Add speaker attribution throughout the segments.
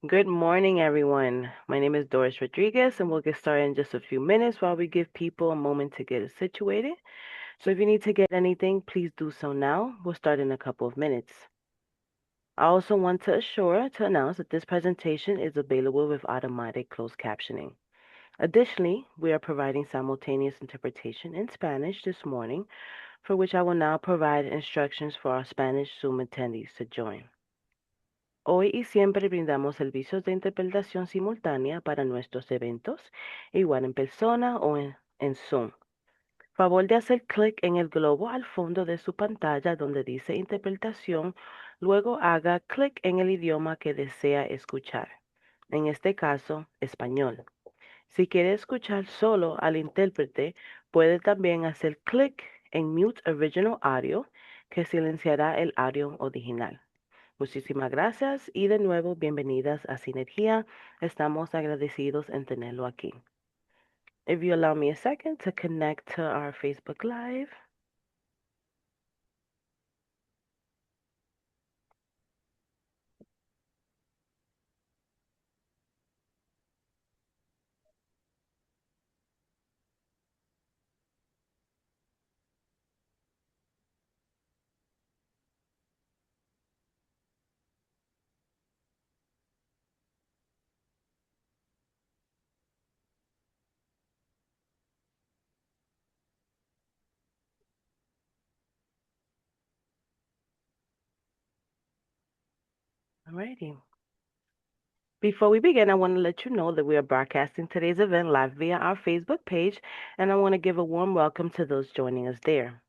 Speaker 1: Good morning, everyone. My name is Doris Rodriguez, and we'll get started in just a few minutes while we give people a moment to get situated. So if you need to get anything, please do so now. We'll start in a couple of minutes. I also want to announce that this presentation is available with automatic closed captioning. Additionally, we are providing simultaneous interpretation in Spanish this morning, for which I will now provide instructions for our Spanish Zoom attendees to join. Hoy y siempre brindamos servicios de interpretación simultánea para nuestros eventos, igual en persona o en Zoom. Favor de hacer clic en el globo al fondo de su pantalla donde dice interpretación, luego haga clic en el idioma que desea escuchar. En este caso, español. Si quiere escuchar solo al intérprete, puede también hacer clic en Mute Original Audio, que silenciará el audio original. Muchísimas gracias y de nuevo bienvenidas a Sinergia. Estamos agradecidos en tenerlo aquí. If you allow me a second to connect to our Facebook Live. Alrighty. Before we begin, I want to let you know that we are broadcasting today's event live via our Facebook page, and I want to give a warm welcome to those joining us there.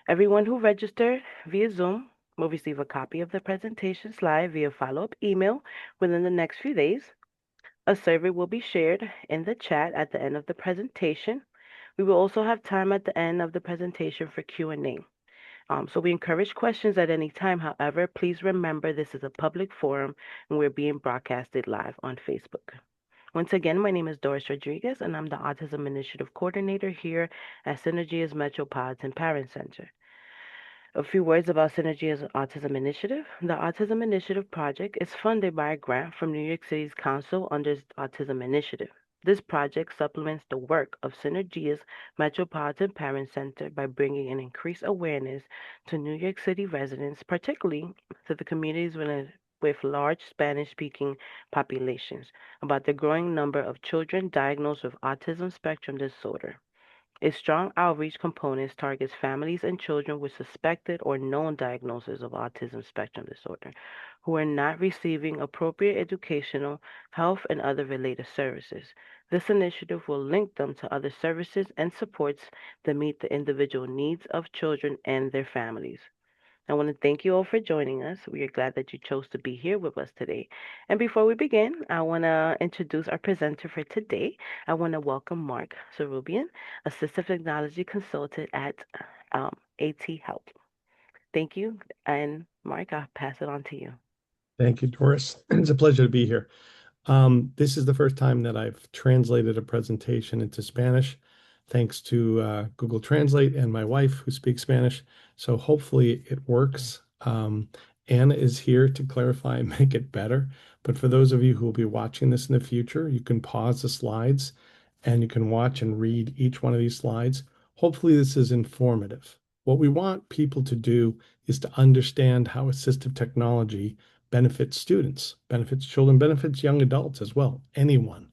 Speaker 1: Everyone who registered via Zoom will receive a copy of the presentation slide via follow-up email within the next few days. A survey will be shared in the chat at the end of the presentation. We will also have time at the end of the presentation for Q&A. So we encourage questions at any time. However, please remember this is a public forum and we're being broadcasted live on Facebook. Once again, my name is Doris Rodriguez and I'm the Autism Initiative Coordinator here at Synergia's Metropolitan Parent Center. A few words about Synergia's Autism Initiative. The Autism Initiative project is funded by a grant from New York City's Council under Autism Initiative. This project supplements the work of Synergia's Metropolitan Parent Center by bringing an increased awareness to New York City residents, particularly to the communities with large Spanish-speaking populations, about the growing number of children diagnosed with autism spectrum disorder. Its strong outreach components targets families and children with suspected or known diagnoses of autism spectrum disorder who are not receiving appropriate educational, health, and other related services. This initiative will link them to other services and supports that meet the individual needs of children and their families. I want to thank you all for joining us. We are glad that you chose to be here with us today. And before we begin, I want to introduce our presenter for today. I want to welcome Mark Surabian, Assistive Technology Consultant at ATHelp. Thank you. And Mark, I'll pass it on to you.
Speaker 2: Thank you, Doris. It's a pleasure to be here. This is the first time that I've translated a presentation into Spanish, thanks to Google Translate and my wife who speaks Spanish. So hopefully it works. Anna is here to clarify and make it better. But for those of you who will be watching this in the future, you can pause the slides and you can watch and read each one of these slides. Hopefully this is informative. What we want people to do is to understand how assistive technology benefits students, benefits children, benefits young adults as well, anyone.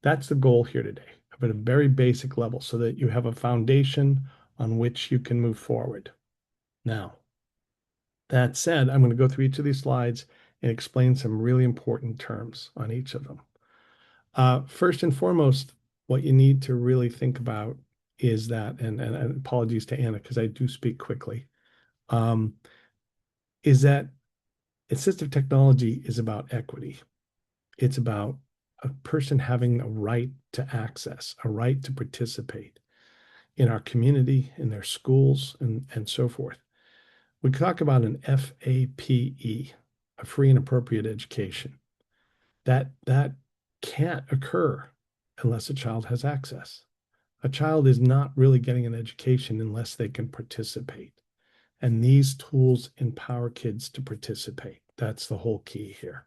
Speaker 2: That's the goal here today, at a very basic level, so that you have a foundation on which you can move forward. Now, that said, I'm going to go through each of these slides and explain some really important terms on each of them. First and foremost, what you need to really think about is that, and apologies to Anna because I do speak quickly, is that assistive technology is about equity. It's about a person having a right to access, a right to participate in our community, in their schools, and so forth. We talk about an FAPE, a free and appropriate education. That can't occur unless a child has access. A child is not really getting an education unless they can participate. And these tools empower kids to participate. That's the whole key here.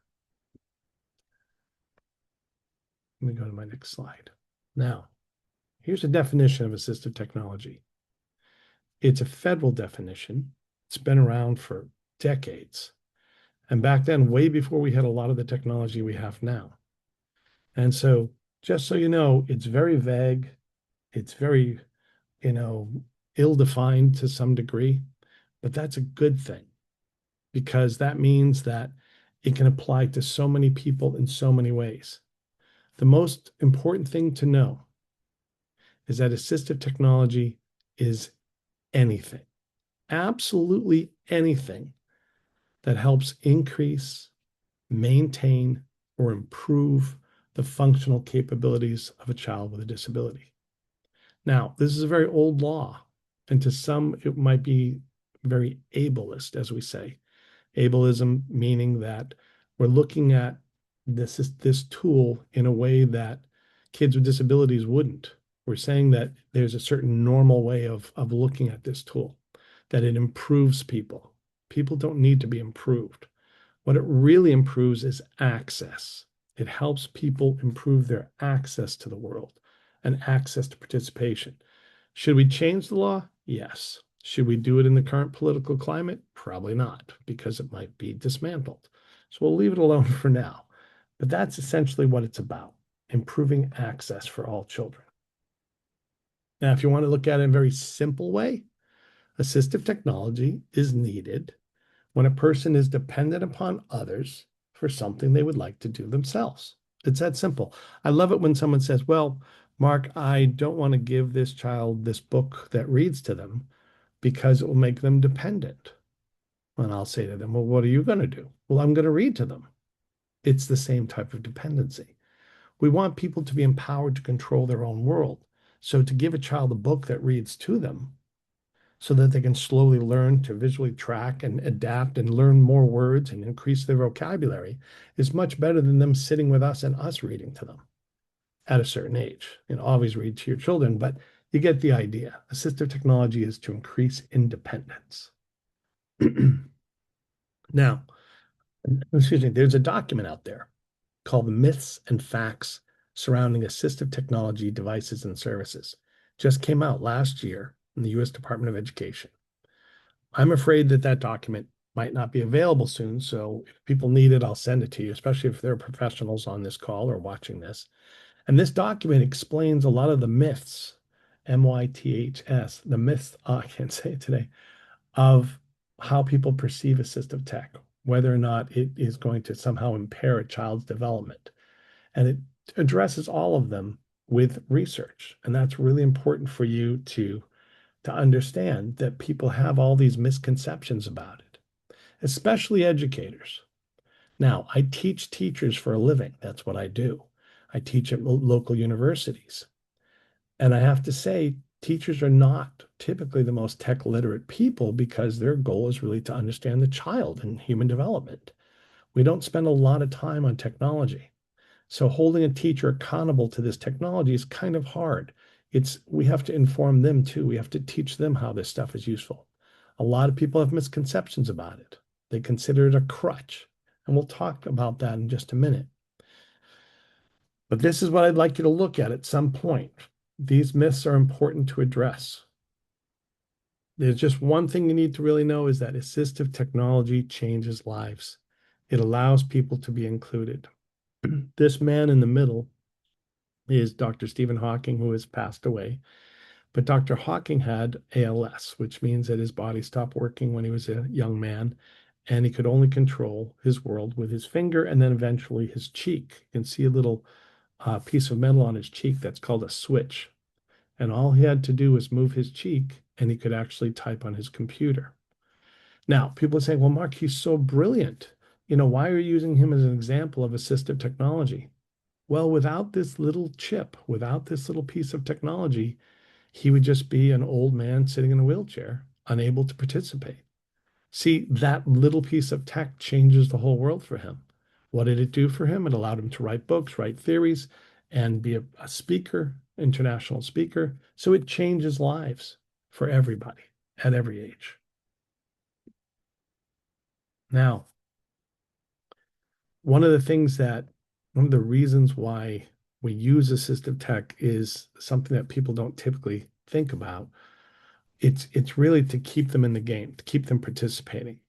Speaker 2: Let me go to my next slide. Now, here's a definition of assistive technology. It's a federal definition. It's been around for decades. And back then, way before we had a lot of the technology we have now. And so, just so you know, it's very vague. It's very, you know, ill-defined to some degree, but that's a good thing because that means that it can apply to so many people in so many ways. The most important thing to know is that assistive technology is anything, absolutely anything that helps increase, maintain, or improve the functional capabilities of a child with a disability. Now, this is a very old law, and to some, it might be very ableist, as we say. Ableism meaning that we're looking at this tool in a way that kids with disabilities wouldn't. We're saying that there's a certain normal way of looking at this tool, that it improves people. People don't need to be improved. What it really improves is access. It helps people improve their access to the world and access to participation. Should we change the law? Yes. Should we do it in the current political climate? Probably not, because it might be dismantled. So we'll leave it alone for now. But that's essentially what it's about, improving access for all children. Now, if you want to look at it in a very simple way, assistive technology is needed when a person is dependent upon others for something they would like to do themselves. It's that simple. I love it when someone says, well, Mark, I don't want to give this child this book that reads to them because it will make them dependent. And I'll say to them, well, what are you going to do? Well, I'm going to read to them. It's the same type of dependency. We want people to be empowered to control their own world. So to give a child a book that reads to them so that they can slowly learn to visually track and adapt and learn more words and increase their vocabulary is much better than them sitting with us and us reading to them at a certain age. Always read to your children, but you get the idea. Assistive technology is to increase independence. Now, excuse me, there's a document out there called Myths and Facts Surrounding Assistive Technology Devices and Services. Just came out last year in the US Department of Education. I'm afraid that that document might not be available soon. So if people need it, I'll send it to you, especially if there are professionals on this call or watching this. And this document explains a lot of the myths, MYTHS, the myths, I can't say it today, of how people perceive assistive tech, whether or not it is going to somehow impair a child's development. And it addresses all of them with research. And that's really important for you to understand that people have all these misconceptions about it, especially educators. Now, I teach teachers for a living. That's what I do. I teach at local universities. And I have to say, teachers are not typically the most tech literate people because their goal is really to understand the child and human development. We don't spend a lot of time on technology. So holding a teacher accountable to this technology is kind of hard. We have to inform them too. We have to teach them how this stuff is useful. A lot of people have misconceptions about it. They consider it a crutch. And we'll talk about that in just a minute. But this is what I'd like you to look at some point. These myths are important to address. There's just one thing you need to really know is that assistive technology changes lives. It allows people to be included. This man in the middle is Dr. Stephen Hawking, who has passed away. But Dr. Hawking had ALS, which means that his body stopped working when he was a young man, and he could only control his world with his finger and then eventually his cheek. You can see a little piece of metal on his cheek that's called a switch. And all he had to do was move his cheek, and he could actually type on his computer. Now, people say, well, Mark, he's so brilliant. Why are you using him as an example of assistive technology? Well, without this little chip, without this little piece of technology, he would just be an old man sitting in a wheelchair, unable to participate. See, that little piece of tech changes the whole world for him. What did it do for him? It allowed him to write books, write theories, and be a speaker, international speaker. So it changes lives for everybody at every age. Now, one of the reasons why we use assistive tech is something that people don't typically think about. It's really to keep them in the game, to keep them participating.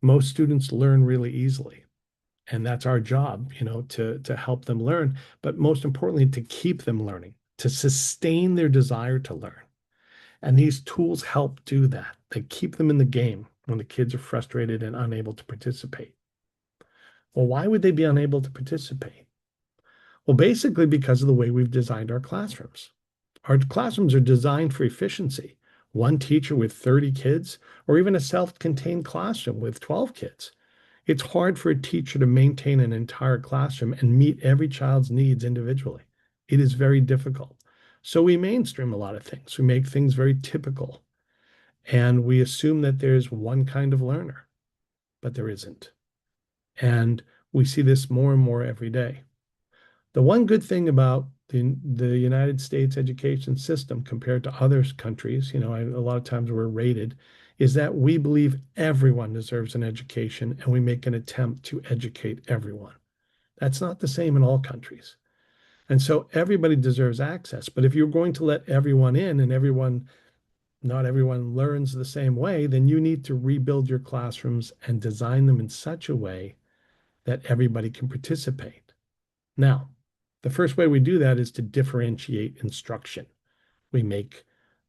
Speaker 2: Most students learn really easily, and that's our job, to help them learn, but most importantly, to keep them learning, to sustain their desire to learn. And these tools help do that. They keep them in the game when the kids are frustrated and unable to participate. Well, why would they be unable to participate? Well, basically because of the way we've designed our classrooms. Our classrooms are designed for efficiency. One teacher with 30 kids, or even a self-contained classroom with 12 kids. It's hard for a teacher to maintain an entire classroom and meet every child's needs individually. It is very difficult. So we mainstream a lot of things. We make things very typical. And we assume that there's one kind of learner, but there isn't. And we see this more and more every day. The one good thing about the United States education system compared to other countries, a lot of times we're rated, is that we believe everyone deserves an education and we make an attempt to educate everyone. That's not the same in all countries. And so everybody deserves access. But if you're going to let everyone in and not everyone learns the same way, then you need to rebuild your classrooms and design them in such a way that everybody can participate. Now, the first way we do that is to differentiate instruction. We make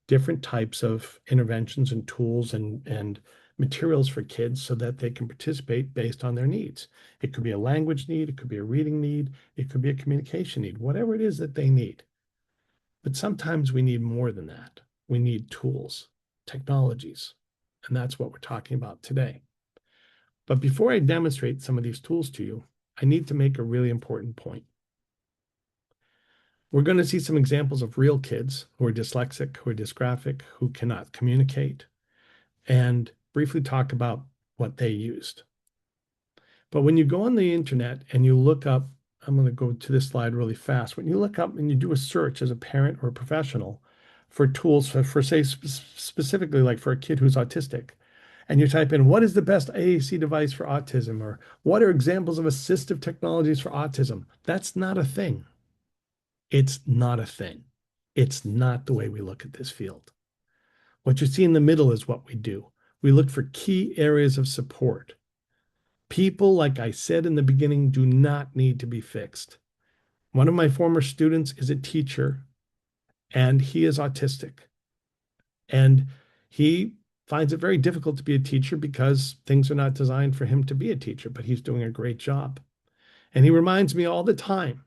Speaker 2: different types of interventions and tools and materials for kids so that they can participate based on their needs. It could be a language need, it could be a reading need, it could be a communication need, whatever it is that they need. But sometimes we need more than that. We need tools, technologies, and that's what we're talking about today. But before I demonstrate some of these tools to you, I need to make a really important point. We're going to see some examples of real kids who are dyslexic, who are dysgraphic, who cannot communicate, and briefly talk about what they used. But when you go on the internet and you look up, I'm going to go to this slide really fast. When you look up and you do a search as a parent or a professional for tools for say, specifically like for a kid who's autistic, and you type in, what is the best AAC device for autism? Or what are examples of assistive technologies for autism? That's not a thing. It's not a thing. It's not the way we look at this field. What you see in the middle is what we do. We look for key areas of support. People, like I said in the beginning, do not need to be fixed. One of my former students is a teacher, and he is autistic. And he finds it very difficult to be a teacher because things are not designed for him to be a teacher, but he's doing a great job. And he reminds me all the time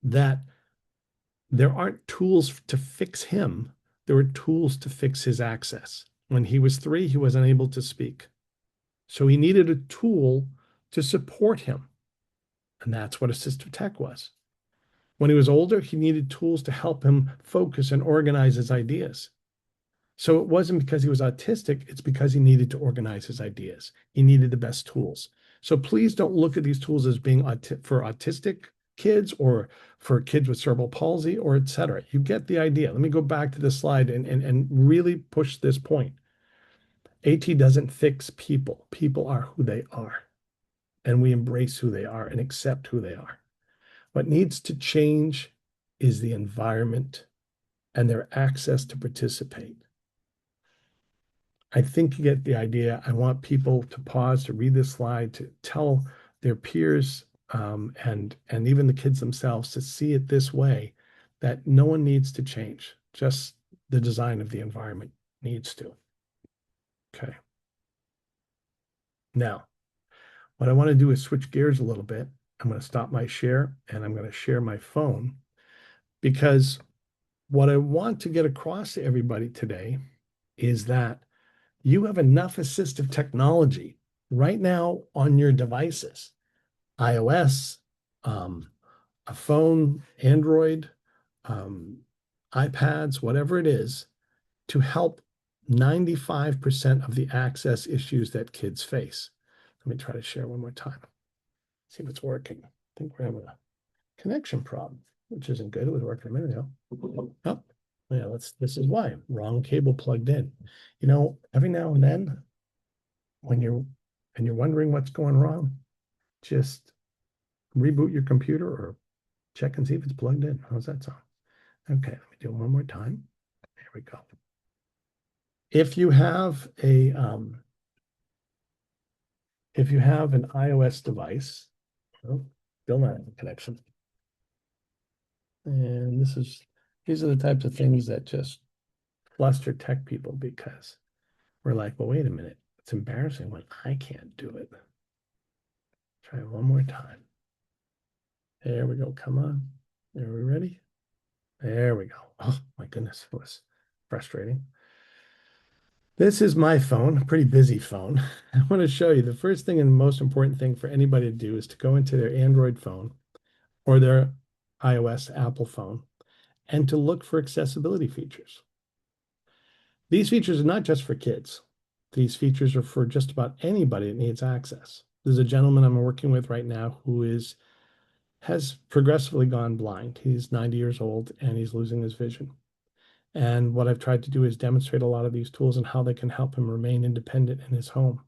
Speaker 2: that there aren't tools to fix him. There are tools to fix his access. When he was 3, he was unable to speak. So he needed a tool to support him. And that's what assistive tech was. When he was older, he needed tools to help him focus and organize his ideas. So it wasn't because he was autistic, it's because he needed to organize his ideas. He needed the best tools. So please don't look at these tools as being for autistic kids or for kids with cerebral palsy or et cetera. You get the idea. Let me go back to this slide and really push this point. AT doesn't fix people. People are who they are. And we embrace who they are and accept who they are. What needs to change is the environment and their access to participate. I think you get the idea. I want people to pause to read this slide, to tell their peers and even the kids themselves to see it this way, that no one needs to change. Just the design of the environment needs to. Okay. Now, what I want to do is switch gears a little bit. I'm going to stop my share and I'm going to share my phone because what I want to get across to everybody today is that you have enough assistive technology right now on your devices, iOS, a phone, Android, um, iPads, whatever it is, to help 95% of the access issues that kids face. Let me try to share one more time. See if it's working. I think we're having a connection problem, which isn't good. It was working a minute ago. Oh, yeah, this is why. Wrong cable plugged in. Every now and then when you're wondering what's going wrong, just reboot your computer or Check and see if it's plugged in. How's that sound? Okay, let me do it one more time. There we go. If you have an iOS device, oh, still not in connection. And these are the types of things that just fluster tech people because we're like, well, wait a minute. It's embarrassing when I can't do it. Try it one more time. There we go. Come on. Are we ready? There we go. Oh my goodness, it was frustrating. This is my phone, a pretty busy phone. I want to show you the first thing and the most important thing for anybody to do is to go into their Android phone or their iOS Apple phone and to look for accessibility features. These features are not just for kids. These features are for just about anybody that needs access. There's a gentleman I'm working with right now who has progressively gone blind. He's 90 years old and he's losing his vision. And what I've tried to do is demonstrate a lot of these tools and how they can help him remain independent in his home.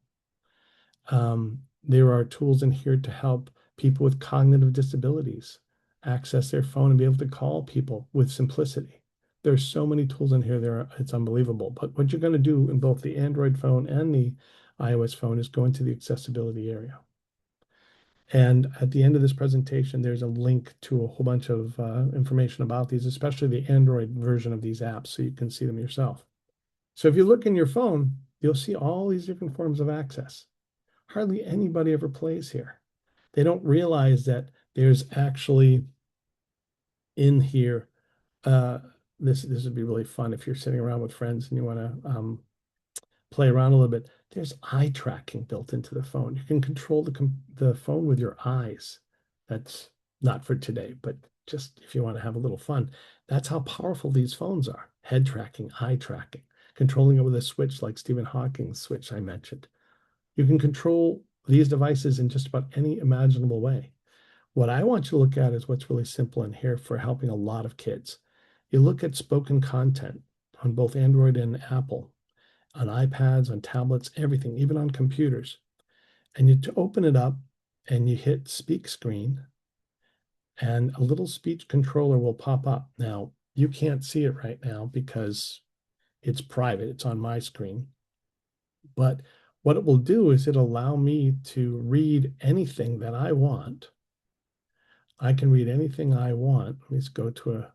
Speaker 2: There are tools in here to help people with cognitive disabilities access their phone and be able to call people with simplicity. There's so many tools in here, it's unbelievable. But what you're going to do in both the Android phone and the iOS phone is go into the accessibility area. And at the end of this presentation, there's a link to a whole bunch of information about these, especially the Android version of these apps, so you can see them yourself. So if you look in your phone, you'll see all these different forms of access. Hardly anybody ever plays here. They don't realize that there's actually in here, this would be really fun if you're sitting around with friends and you want to play around a little bit. There's eye tracking built into the phone. You can control the phone with your eyes. That's not for today, but just if you want to have a little fun. That's how powerful these phones are. Head tracking, eye tracking, controlling it with a switch like Stephen Hawking's switch I mentioned. You can control these devices in just about any imaginable way. What I want you to look at is what's really simple in here for helping a lot of kids. You look at spoken content on both Android and Apple, on iPads, on tablets, everything, even on computers. And you open it up and you hit speak screen and a little speech controller will pop up. Now, you can't see it right now because it's private. It's on my screen. But what it will do is it'll allow me to read anything that I want. I can read anything I want. Let me just go to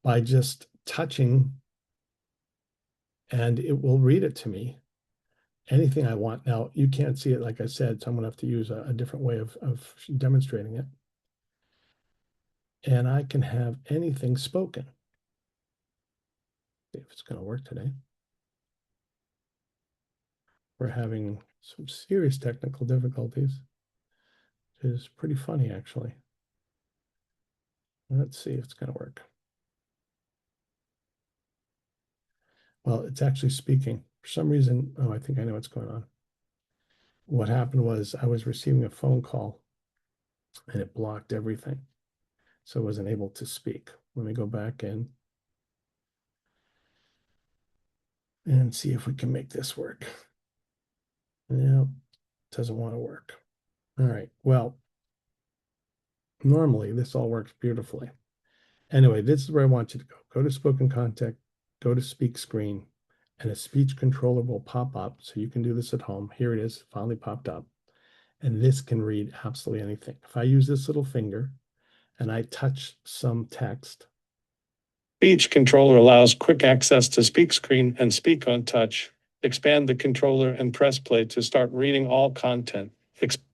Speaker 2: by just touching, and it will read it to me, anything I want. Now, you can't see it, like I said, so I'm going to have to use a different way of demonstrating it. And I can have anything spoken. See if it's going to work today. We're having some serious technical difficulties, which is pretty funny, actually. Let's see if it's going to work. Well, it's actually speaking. For some reason, oh, I think I know what's going on. What happened was I was receiving a phone call and it blocked everything. So I wasn't able to speak. Let me go back in and see if we can make this work. No, it doesn't want to work. All right. Well, normally this all works beautifully. Anyway, this is where I want you to go. Go to spoken contact, go to speak screen, and a speech controller will pop up. So you can do this at home. Here it is, finally popped up. And this can read absolutely anything. If I use this little finger and I touch some text, speech controller allows quick access to speak screen and speak on touch. Expand the controller and press play to start reading all content.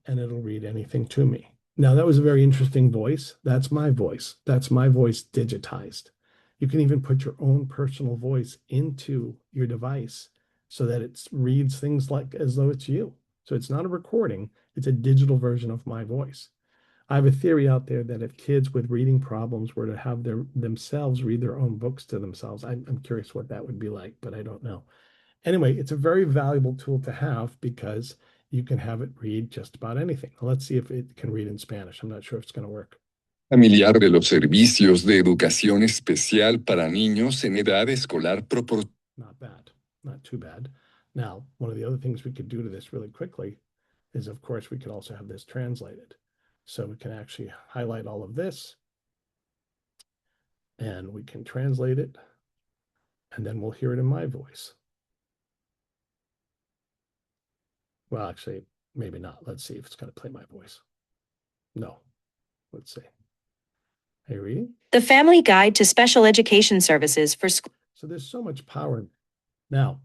Speaker 2: And it'll read anything to me. Now, that was a very interesting voice. That's my voice. That's my voice digitized. You can even put your own personal voice into your device so that it reads things like as though it's you. So it's not a recording, it's a digital version of my voice. I have a theory out there that if kids with reading problems were to have themselves read their own books to themselves, I'm curious what that would be like, but I don't know. Anyway, it's a very valuable tool to have because you can have it read just about anything. Let's see if it can read in Spanish. I'm not sure if it's going to work.
Speaker 3: Familiar de los servicios de educación especial para niños en edad escolar
Speaker 2: Not bad, not too bad. Now, one of the other things we could do to this really quickly is, of course, we could also have this translated. So we can actually highlight all of this and we can translate it, and then we'll hear it in my voice. Well, actually, maybe not. Let's see if it's going to play my voice. No. Let's see. Hey, reading?
Speaker 4: The Family Guide to Special Education Services for School.
Speaker 2: So there's so much power in it. Now,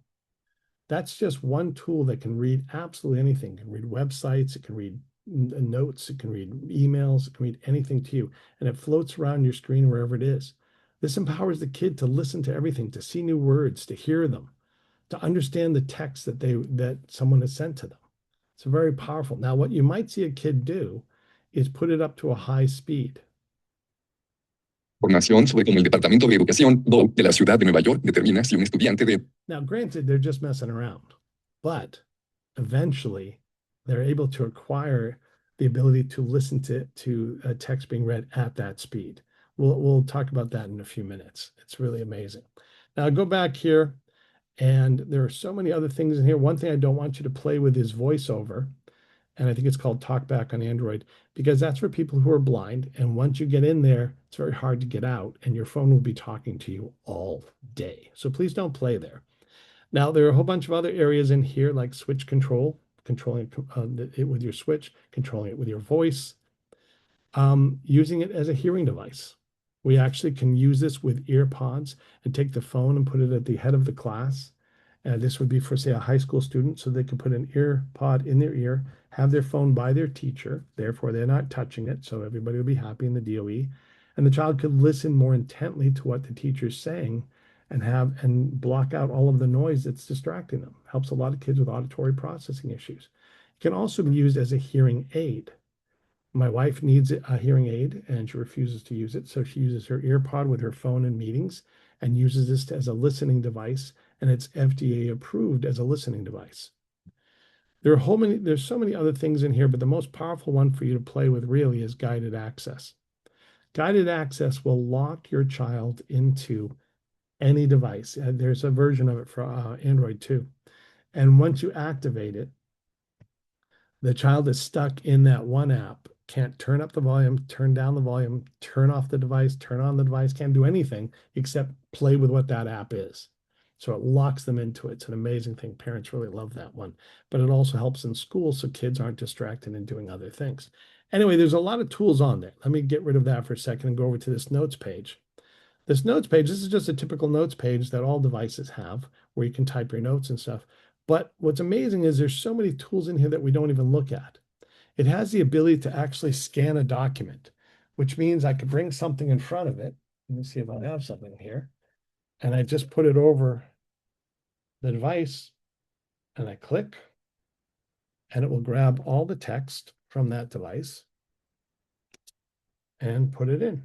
Speaker 2: that's just one tool that can read absolutely anything. It can read websites, it can read notes, it can read emails, it can read anything to you, and it floats around your screen wherever it is. This empowers the kid to listen to everything, to see new words, to hear them, to understand the text that someone has sent to them. It's very powerful. Now, what you might see a kid do is put it up to a high speed.
Speaker 3: Información sobre cómo el Departamento de Educación de la Ciudad de Nueva York determina si un estudiante de...
Speaker 2: Now, granted, they're just messing around, but eventually they're able to acquire the ability to listen to a text being read at that speed. We'll talk about that in a few minutes. It's really amazing. Now, go back here, and there are so many other things in here. One thing I don't want you to play with is VoiceOver, and I think it's called TalkBack on Android, because that's for people who are blind. And once you get in there, it's very hard to get out, and your phone will be talking to you all day. So please don't play there. Now, there are a whole bunch of other areas in here, like switch control, controlling it with your switch, controlling it with your voice, using it as a hearing device. We actually can use this with ear pods and take the phone and put it at the head of the class. And this would be for, say, a high school student, so they could put an ear pod in their ear, have their phone by their teacher, therefore they're not touching it, so everybody will be happy in the DOE. And the child could listen more intently to what the teacher's saying and block out all of the noise that's distracting them. Helps a lot of kids with auditory processing issues. It can also be used as a hearing aid. My wife needs a hearing aid and she refuses to use it, so she uses her ear pod with her phone in meetings and uses this as a listening device, and it's FDA approved as a listening device. There's so many other things in here, but the most powerful one for you to play with really is guided access. Guided access will lock your child into any device. There's a version of it for Android too. And once you activate it, the child is stuck in that one app, can't turn up the volume, turn down the volume, turn off the device, turn on the device, can't do anything except play with what that app is. So it locks them into it. It's an amazing thing. Parents really love that one. But it also helps in school so kids aren't distracted and doing other things. Anyway, there's a lot of tools on there. Let me get rid of that for a second and go over to this notes page. This notes page, this is just a typical notes page that all devices have, where you can type your notes and stuff. But what's amazing is there's so many tools in here that we don't even look at. It has the ability to actually scan a document, which means I could bring something in front of it. Let me see if I have something here. And I just put it over the device and I click, and it will grab all the text from that device and put it in.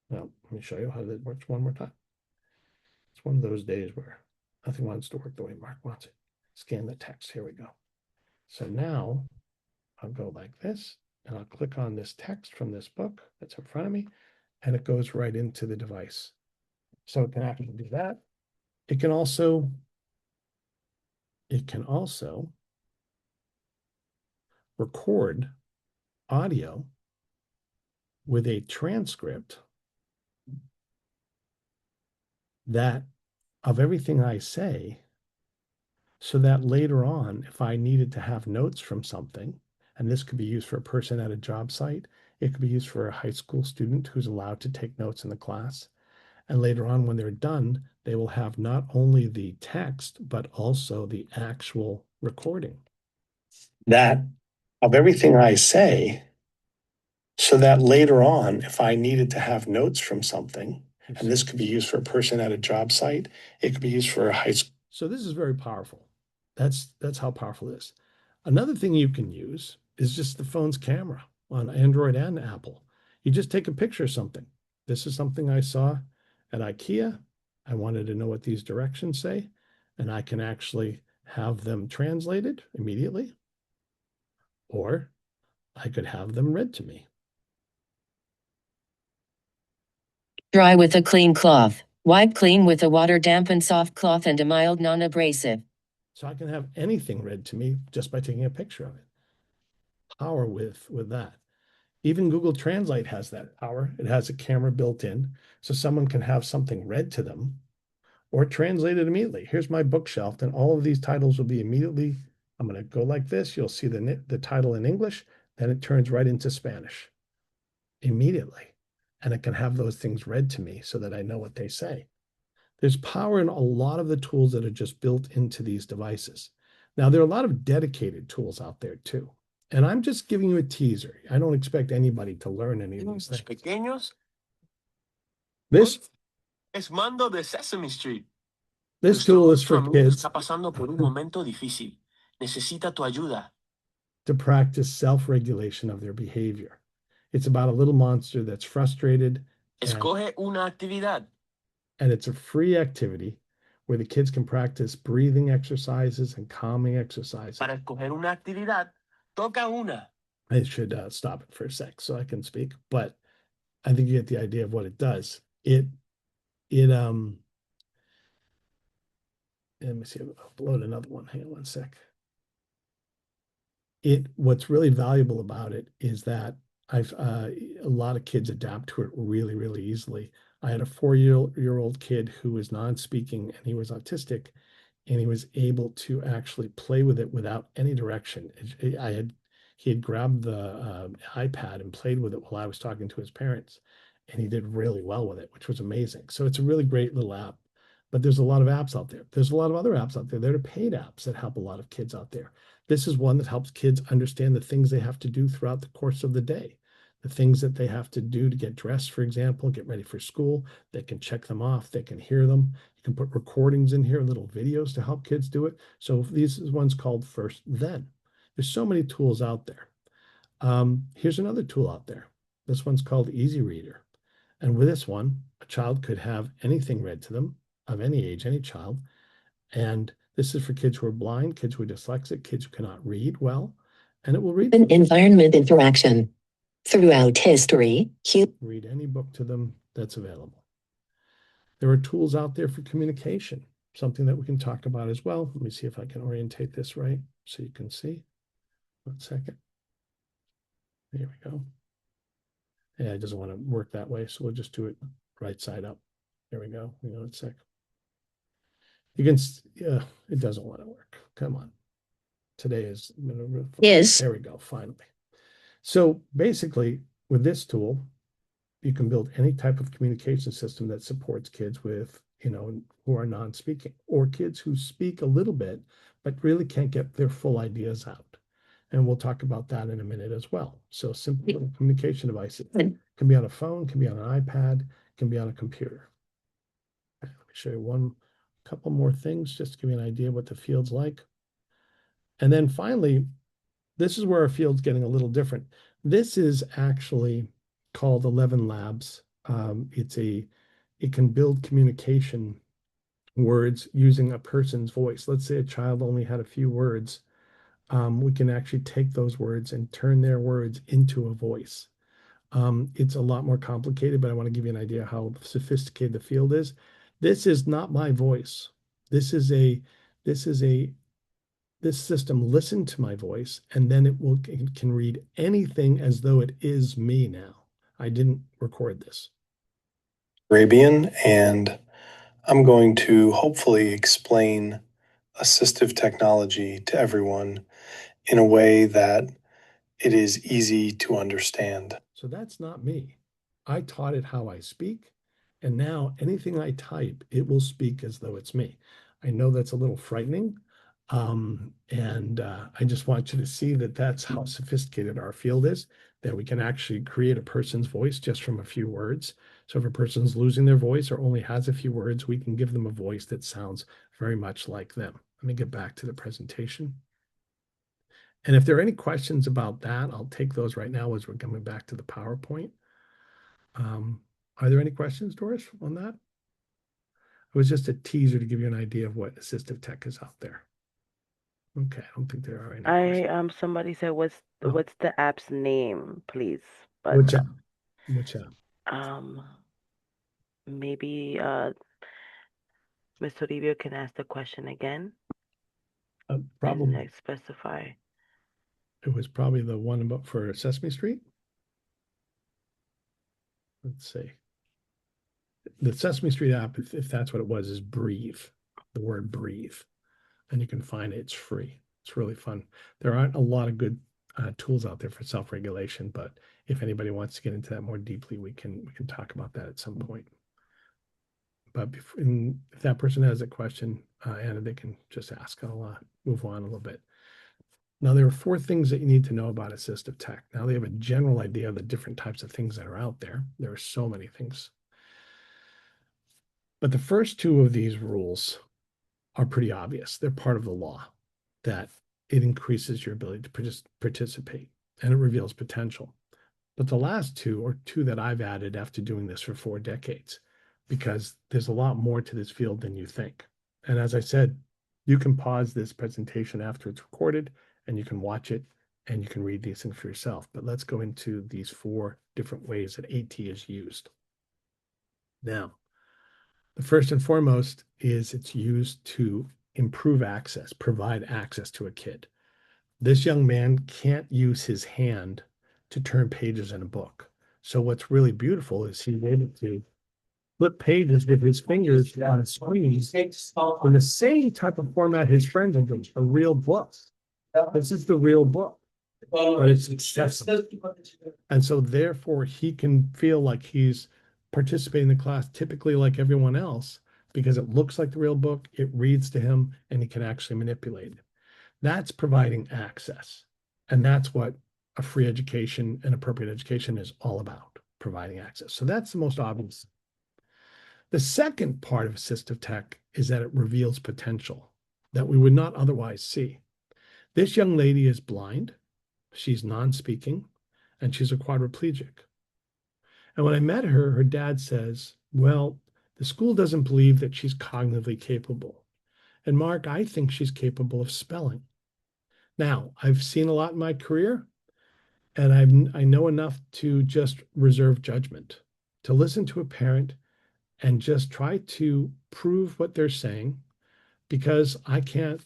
Speaker 2: Now, let me show you how that works one more time. It's one of those days where nothing wants to work the way Mark wants it. Scan the text. Here we go. So now I'll go like this, and I'll click on this text from this book that's in front of me, and it goes right into the device. So it can actually do that. It can also record audio with a transcript of everything I say, so that later on, if I needed to have notes from something, and this could be used for a person at a job site, it could be used for a high school student who's allowed to take notes in the class. And later on, when they're done, they will have not only the text, but also the actual recording. That of everything I say, so that later on, if I needed to have notes from something, and this could be used for a person at a job site, it could be used for a high school. So this is very powerful. That's how powerful it is. Another thing you can use is just the phone's camera on Android and Apple. You just take a picture of something. This is something I saw at IKEA. I wanted to know what these directions say, and I can actually have them translated immediately, or I could have them read to me.
Speaker 4: Dry with a clean cloth. Wipe clean with a water-dampened soft cloth and a mild non-abrasive.
Speaker 2: So I can have anything read to me just by taking a picture of it. power with that. Even Google Translate has that power. It has a camera built in, so someone can have something read to them or translate it immediately. Here's my bookshelf, and all of these titles will be immediately. I'm going to go like this. You'll see the title in English, then it turns right into Spanish immediately. And it can have those things read to me so that I know what they say. There's power in a lot of the tools that are just built into these devices. Now, there are a lot of dedicated tools out there too. And I'm just giving you a teaser. I don't expect anybody to learn any of these things.
Speaker 5: Pequeños,
Speaker 2: This
Speaker 5: es Mando de Sesame Street.
Speaker 2: this tool is for
Speaker 5: amigo
Speaker 2: kids
Speaker 5: está pasando por un momento difícil. Necesita tu ayuda.
Speaker 2: to practice self-regulation of their behavior. It's about a little monster that's frustrated,
Speaker 5: Escoge una actividad.
Speaker 2: and it's a free activity where the kids can practice breathing exercises and calming exercises.
Speaker 5: Para escoger una actividad, toca una.
Speaker 2: I should stop it for a sec so I can speak, but I think you get the idea of what it does. Let me see, I'll upload another one. Hang on one sec. What's really valuable about it is that a lot of kids adapt to it really, really easily. I had a 4-year-old kid who was non-speaking and he was autistic, and he was able to actually play with it without any direction. He had grabbed the iPad and played with it while I was talking to his parents, and he did really well with it, which was amazing. So it's a really great little app. But there's a lot of apps out there. There's a lot of other apps out there. There are paid apps that help a lot of kids out there. This is one that helps kids understand the things they have to do throughout the course of the day, the things that they have to do to get dressed, for example, get ready for school. They can check them off. They can hear them. You can put recordings in here, little videos to help kids do it. So this is one's called First Then. There's so many tools out there. Here's another tool out there. This one's called Easy Reader. And with this one, a child could have anything read to them of any age, any child. And this is for kids who are blind, kids who are dyslexic, kids who cannot read well. And it will read
Speaker 4: An environment interaction. Throughout history,
Speaker 2: read any book to them that's available. There are tools out there for communication, something that we can talk about as well. Let me see if I can orientate this right so you can see. 1 second. There we go. Yeah, it doesn't want to work that way, so we'll just do it right side up. There we go. Hang on a sec. You can, yeah, it doesn't want to work. Come on. Today is,
Speaker 4: Yes.
Speaker 2: There we go, finally. So basically, with this tool, you can build any type of communication system that supports kids with, who are non-speaking, or kids who speak a little bit, but really can't get their full ideas out. And we'll talk about that in a minute as well. So simple communication devices can be on a phone, can be on an iPad, can be on a computer. Let me show you couple more things just to give you an idea of what the field's like. And then finally, this is where our field's getting a little different. This is actually called 11 Labs. It can build communication words using a person's voice. Let's say a child only had a few words. We can actually take those words and turn their words into a voice. It's a lot more complicated, but I want to give you an idea how sophisticated the field is. This is not my voice. This system listened to my voice, and then it can read anything as though it is me now. I didn't record this.
Speaker 6: Surabian, and I'm going to hopefully explain assistive technology to everyone in a way that it is easy to understand.
Speaker 2: So that's not me. I taught it how I speak, and now anything I type, it will speak as though it's me. I know that's a little frightening, and I just want you to see that that's how sophisticated our field is, that we can actually create a person's voice just from a few words. So if a person's losing their voice or only has a few words, we can give them a voice that sounds very much like them. Let me get back to the presentation. And if there are any questions about that, I'll take those right now as we're coming back to the PowerPoint. Are there any questions, Doris, on that? It was just a teaser to give you an idea of what assistive tech is out there. Okay, I don't think there are any questions.
Speaker 1: Somebody said, what's the app's name, please? But
Speaker 2: Which app? Which app?
Speaker 1: maybe Ms. Toribio can ask the question again.
Speaker 2: Probably.
Speaker 1: And specify.
Speaker 2: It was probably the one about for Sesame Street. Let's see. The Sesame Street app, if that's what it was, is breathe, the word breathe. And you can find it. It's free. It's really fun. There aren't a lot of good tools out there for self-regulation, but if anybody wants to get into that more deeply, we can talk about that at some point. But if that person has a question, Anna, they can just ask. I'll move on a little bit. Now, there are 4 things that you need to know about assistive tech. Now, they have a general idea of the different types of things that are out there. There are so many things. But the first 2 of these rules are pretty obvious. They're part of the law, that it increases your ability to participate and it reveals potential. But the last 2 are 2 that I've added after doing this for 4 decades, because there's a lot more to this field than you think. And as I said, you can pause this presentation after it's recorded and you can watch it and you can read these things for yourself. But let's go into these 4 different ways that AT is used. Now, the first and foremost is it's used to improve access, provide access to a kid. This young man can't use his hand to turn pages in a book. So what's really beautiful is he's able to flip pages with his fingers on a screen in the same type of format his friends are doing, a real book. This is the real book, but it's accessible. And so therefore he can feel like he's participating in the class typically like everyone else, because it looks like the real book, it reads to him, and he can actually manipulate it. That's providing access. And that's what a free education and appropriate education is all about, providing access. So that's the most obvious. The second part of assistive tech is that it reveals potential that we would not otherwise see. This young lady is blind, she's non-speaking, and she's a quadriplegic. And when I met her, her dad says, well, the school doesn't believe that she's cognitively capable. And Mark, I think she's capable of spelling. Now, I've seen a lot in my career, and I know enough to just reserve judgment, to listen to a parent and just try to prove what they're saying, because I can't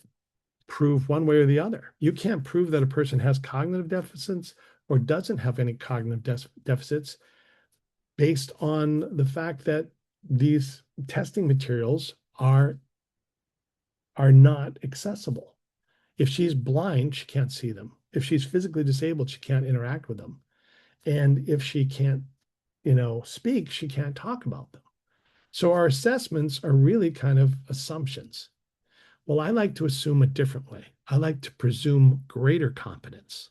Speaker 2: prove one way or the other. You can't prove that a person has cognitive deficits or doesn't have any cognitive deficits based on the fact that these testing materials are not accessible. If she's blind, she can't see them. If she's physically disabled, she can't interact with them. And if she can't, speak, she can't talk about them. So our assessments are really kind of assumptions. Well, I like to assume a different way. I like to presume greater competence.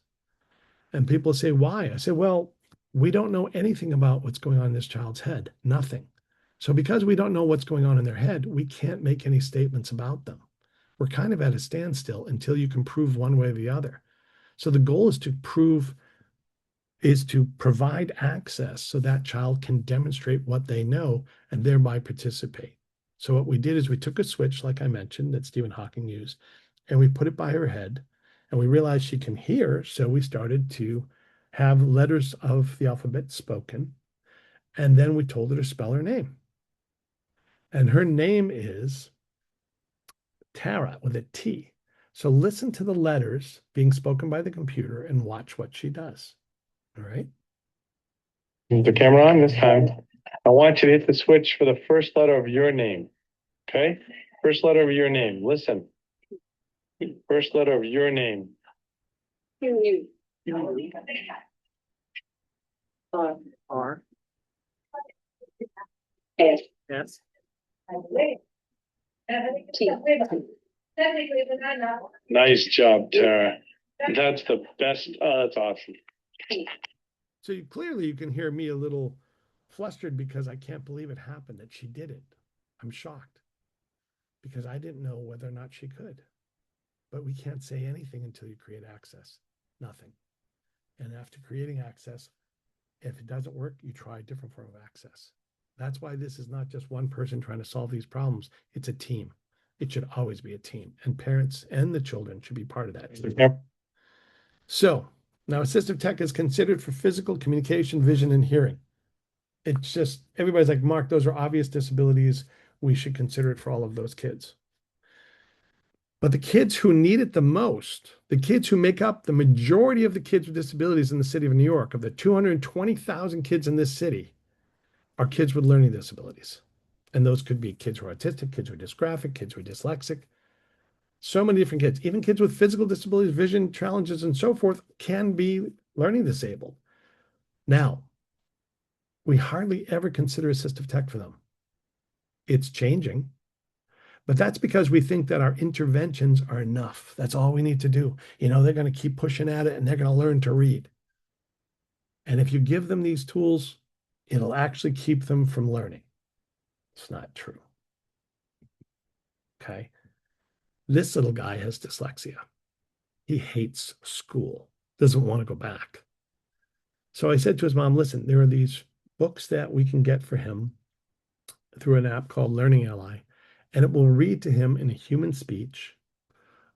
Speaker 2: And people say, why? I say, well, we don't know anything about what's going on in this child's head, nothing. So because we don't know what's going on in their head, we can't make any statements about them. We're kind of at a standstill until you can prove one way or the other. So the goal is to provide access so that child can demonstrate what they know and thereby participate. So what we did is we took a switch, like I mentioned, that Stephen Hawking used, and we put it by her head, and we realized she can hear, so we started to have letters of the alphabet spoken, and then we told her to spell her name. And her name is Tara with a T. So listen to the letters being spoken by the computer and watch what she does. All right.
Speaker 7: Move the camera on this time. I want you to hit the switch for the first letter of your name. Okay? First letter of your name. Listen. First letter of your name.
Speaker 2: R.
Speaker 8: S.
Speaker 2: Yes.
Speaker 8: T.
Speaker 7: Nice job, Tara. That's the best. Oh, that's awesome.
Speaker 2: So clearly you can hear me a little flustered because I can't believe it happened, that she did it. I'm shocked because I didn't know whether or not she could. But we can't say anything until you create access. Nothing. And after creating access, if it doesn't work, you try a different form of access. That's why this is not just one person trying to solve these problems. It's a team. It should always be a team. And parents and the children should be part of that team.
Speaker 7: Yep.
Speaker 2: So now assistive tech is considered for physical, communication, vision, and hearing. It's just, everybody's like, Mark, those are obvious disabilities. We should consider it for all of those kids. But the kids who need it the most, the kids who make up the majority of the kids with disabilities in the city of New York, of the 220,000 kids in this city, are kids with learning disabilities. And those could be kids who are autistic, kids who are dysgraphic, kids who are dyslexic. So many different kids, even kids with physical disabilities, vision challenges, and so forth, can be learning disabled. Now, we hardly ever consider assistive tech for them. It's changing. But that's because we think that our interventions are enough. That's all we need to do. They're going to keep pushing at it and they're going to learn to read. And if you give them these tools, it'll actually keep them from learning. It's not true. Okay. This little guy has dyslexia. He hates school, doesn't want to go back. So I said to his mom, listen, there are these books that we can get for him through an app called Learning Ally, and it will read to him in a human speech.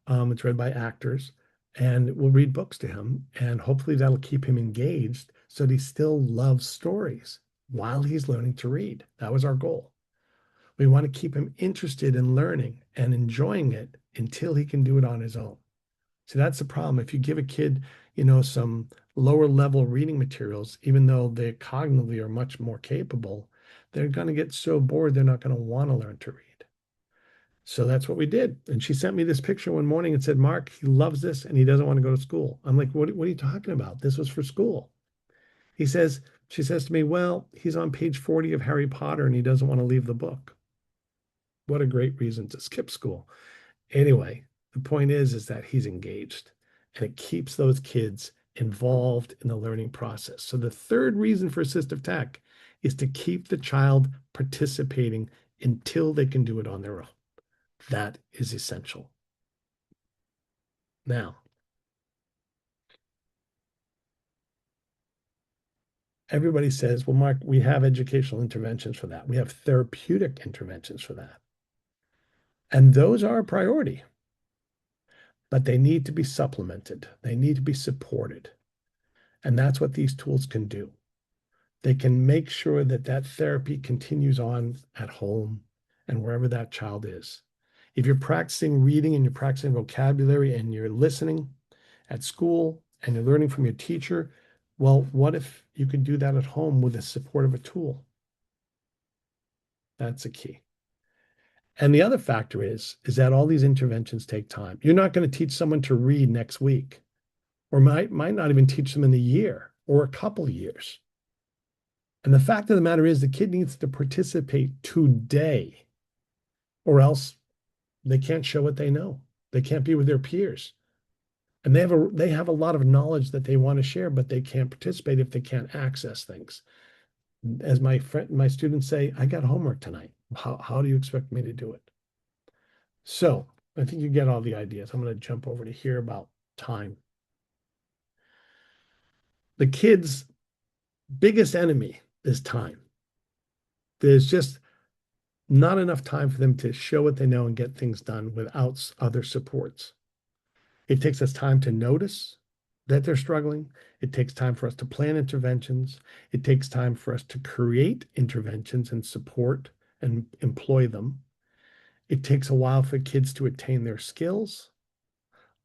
Speaker 2: It's read by actors, and it will read books to him, and hopefully that'll keep him engaged so that he still loves stories while he's learning to read. That was our goal. We want to keep him interested in learning and enjoying it until he can do it on his own. See, that's the problem. If you give a kid, some lower level reading materials, even though they cognitively are much more capable, they're going to get so bored, they're not going to want to learn to read. So that's what we did. And she sent me this picture one morning and said, Mark, he loves this and he doesn't want to go to school. I'm like, what are you talking about? This was for school. She says to me, well, he's on page 40 of Harry Potter and he doesn't want to leave the book. What a great reason to skip school. Anyway, the point is that he's engaged and it keeps those kids involved in the learning process. So the third reason for assistive tech is to keep the child participating until they can do it on their own. That is essential. Now, everybody says, well, Mark, we have educational interventions for that. We have therapeutic interventions for that. And those are a priority, but they need to be supplemented. They need to be supported. And that's what these tools can do. They can make sure that that therapy continues on at home and wherever that child is. If you're practicing reading and you're practicing vocabulary and you're listening at school and you're learning from your teacher, well, what if you could do that at home with the support of a tool? That's a key. And the other factor is that all these interventions take time. You're not going to teach someone to read next week, or might not even teach them in a year or a couple years. And the fact of the matter is the kid needs to participate today, or else they can't show what they know. They can't be with their peers. And they have a lot of knowledge that they want to share, but they can't participate if they can't access things. As my students say, I got homework tonight. How do you expect me to do it? So I think you get all the ideas. I'm going to jump over to here about time. The kid's biggest enemy is time. There's just not enough time for them to show what they know and get things done without other supports. It takes us time to notice that they're struggling. It takes time for us to plan interventions. It takes time for us to create interventions and support and employ them. It takes a while for kids to attain their skills.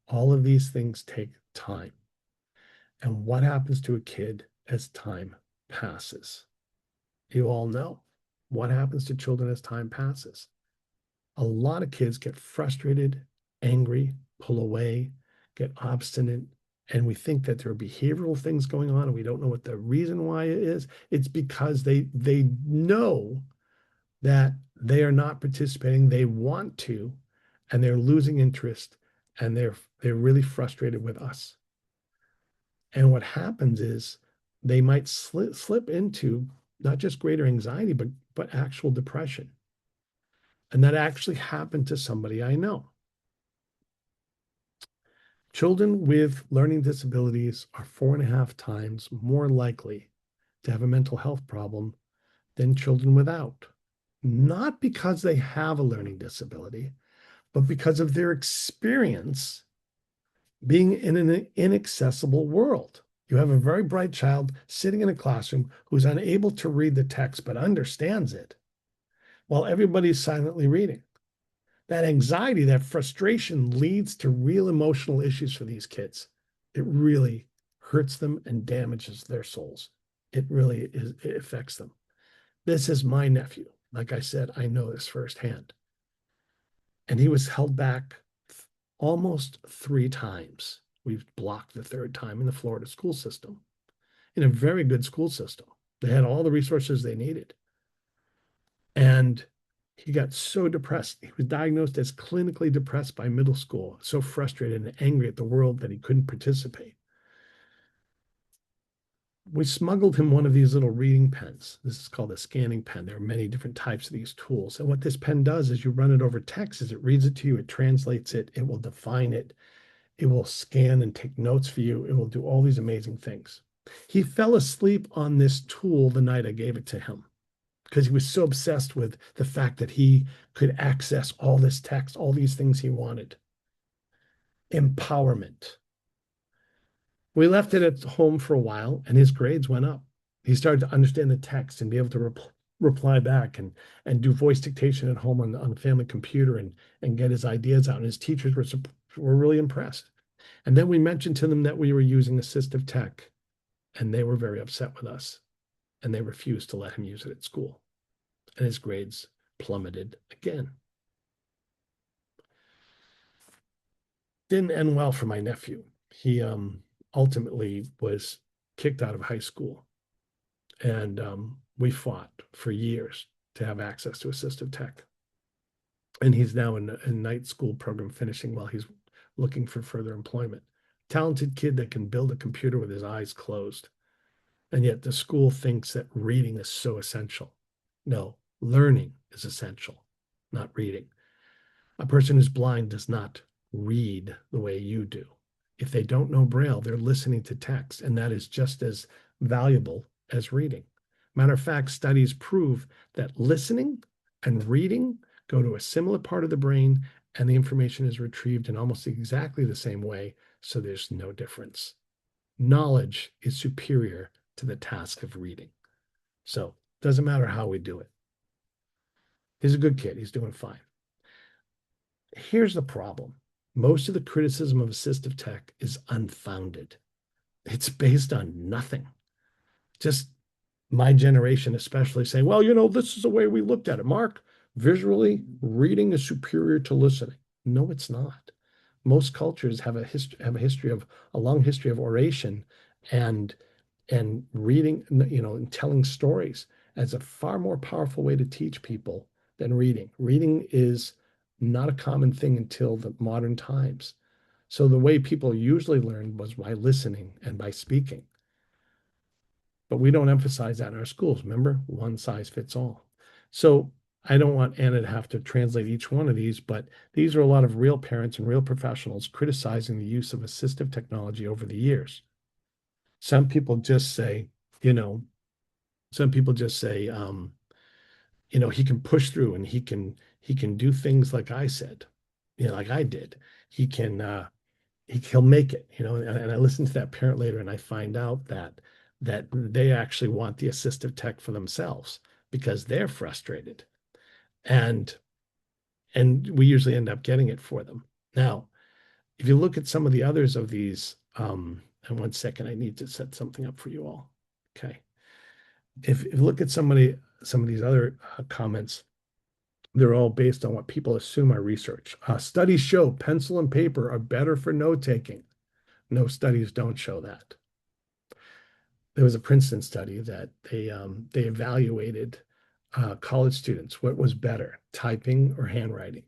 Speaker 2: All of these things take time. And what happens to a kid as time passes? You all know what happens to children as time passes. A lot of kids get frustrated, angry, pull away, get obstinate, and we think that there are behavioral things going on and we don't know what the reason why it is. It's because they know that they are not participating, they want to, and they're losing interest, and they're really frustrated with us. And what happens is they might slip into not just greater anxiety, but actual depression. And that actually happened to somebody I know. Children with learning disabilities are 4.5 times more likely to have a mental health problem than children without. Not because they have a learning disability, but because of their experience being in an inaccessible world. You have a very bright child sitting in a classroom who's unable to read the text but understands it, while everybody's silently reading. That anxiety, that frustration leads to real emotional issues for these kids. It really hurts them and damages their souls. It really is, it affects them. This is my nephew. Like I said, I know this firsthand. And he was held back almost 3 times. We've blocked the 3rd time in the Florida school system, in a very good school system. They had all the resources they needed. And he got so depressed. He was diagnosed as clinically depressed by middle school, so frustrated and angry at the world that he couldn't participate. We smuggled him one of these little reading pens. This is called a scanning pen. There are many different types of these tools. And what this pen does is you run it over text, is it reads it to you, it translates it, it will define it, it will scan and take notes for you, it will do all these amazing things. He fell asleep on this tool the night I gave it to him, because he was so obsessed with the fact that he could access all this text, all these things he wanted. Empowerment. We left it at home for a while, and his grades went up. He started to understand the text and be able to reply back and do voice dictation at home on the family computer and get his ideas out. And his teachers were really impressed. And then we mentioned to them that we were using assistive tech, and they were very upset with us, and they refused to let him use it at school. And his grades plummeted again. Didn't end well for my nephew. He ultimately was kicked out of high school. And we fought for years to have access to assistive tech. And he's now in a night school program finishing while he's looking for further employment. Talented kid that can build a computer with his eyes closed. And yet the school thinks that reading is so essential. No, learning is essential, not reading. A person who's blind does not read the way you do. If they don't know Braille, they're listening to text, and that is just as valuable as reading. Matter of fact, studies prove that listening and reading go to a similar part of the brain, and the information is retrieved in almost exactly the same way, so there's no difference. Knowledge is superior to the task of reading. So it doesn't matter how we do it. He's a good kid. He's doing fine. Here's the problem. Most of the criticism of assistive tech is unfounded. It's based on nothing. Just my generation especially saying, well, you know, this is the way we looked at it. Mark, visually, reading is superior to listening. No, it's not. Most cultures have a long history of oration and reading, you know, and telling stories as a far more powerful way to teach people than reading. Reading is not a common thing until the modern times. So the way people usually learned was by listening and by speaking. But we don't emphasize that in our schools. Remember, one size fits all. So I don't want Anna to have to translate each one of these, but these are a lot of real parents and real professionals criticizing the use of assistive technology over the years. Some people just say, you know, you know, he can push through and he can do things like I said, you know, like I did. He'll make it, you know. And I listened to that parent later, and I find out that they actually want the assistive tech for themselves because they're frustrated, and we usually end up getting it for them. Now, if you look at some of the others of these, and 1 second, I need to set something up for you all. Okay. If you look at some of these other comments, they're all based on what people assume are research. Studies show pencil and paper are better for note taking. No, studies don't show that. There was a Princeton study that they evaluated college students. What was better, typing or handwriting?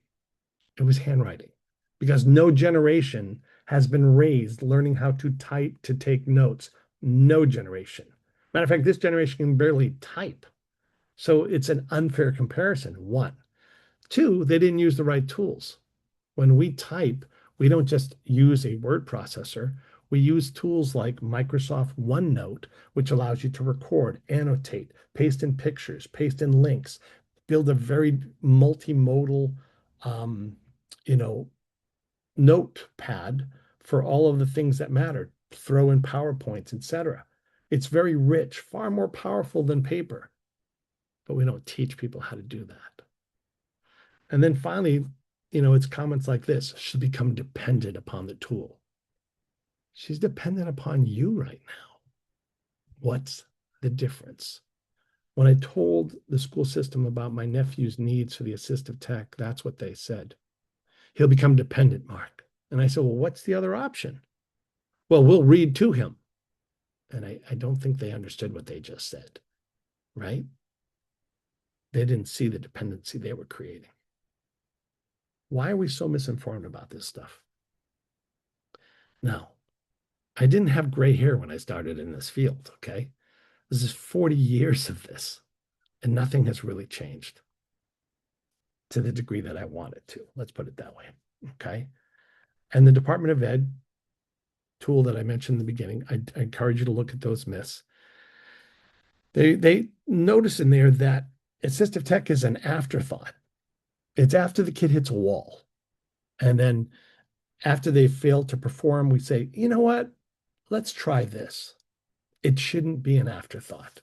Speaker 2: It was handwriting, because no generation has been raised learning how to type, to take notes. No generation. Matter of fact, this generation can barely type. So it's an unfair comparison, 1. 2, they didn't use the right tools. When we type, we don't just use a word processor. We use tools like Microsoft OneNote, which allows you to record, annotate, paste in pictures, paste in links, build a very multimodal, you know, notepad for all of the things that matter, throw in PowerPoints, etc. It's very rich, far more powerful than paper, but we don't teach people how to do that. And then finally, it's comments like this: she'll become dependent upon the tool. She's dependent upon you right now. What's the difference? When I told the school system about my nephew's needs for the assistive tech, that's what they said. He'll become dependent, Mark. And I said, well, what's the other option? Well, we'll read to him. And I don't think they understood what they just said, right? They didn't see the dependency they were creating. Why are we so misinformed about this stuff? Now, I didn't have gray hair when I started in this field, okay? This is 40 years of this, and nothing has really changed to the degree that I want it to. Let's put it that way, okay? And the Department of Ed tool that I mentioned in the beginning, I encourage you to look at those myths. They notice in there that assistive tech is an afterthought. It's after the kid hits a wall. And then after they fail to perform, we say, you know what? Let's try this. It shouldn't be an afterthought,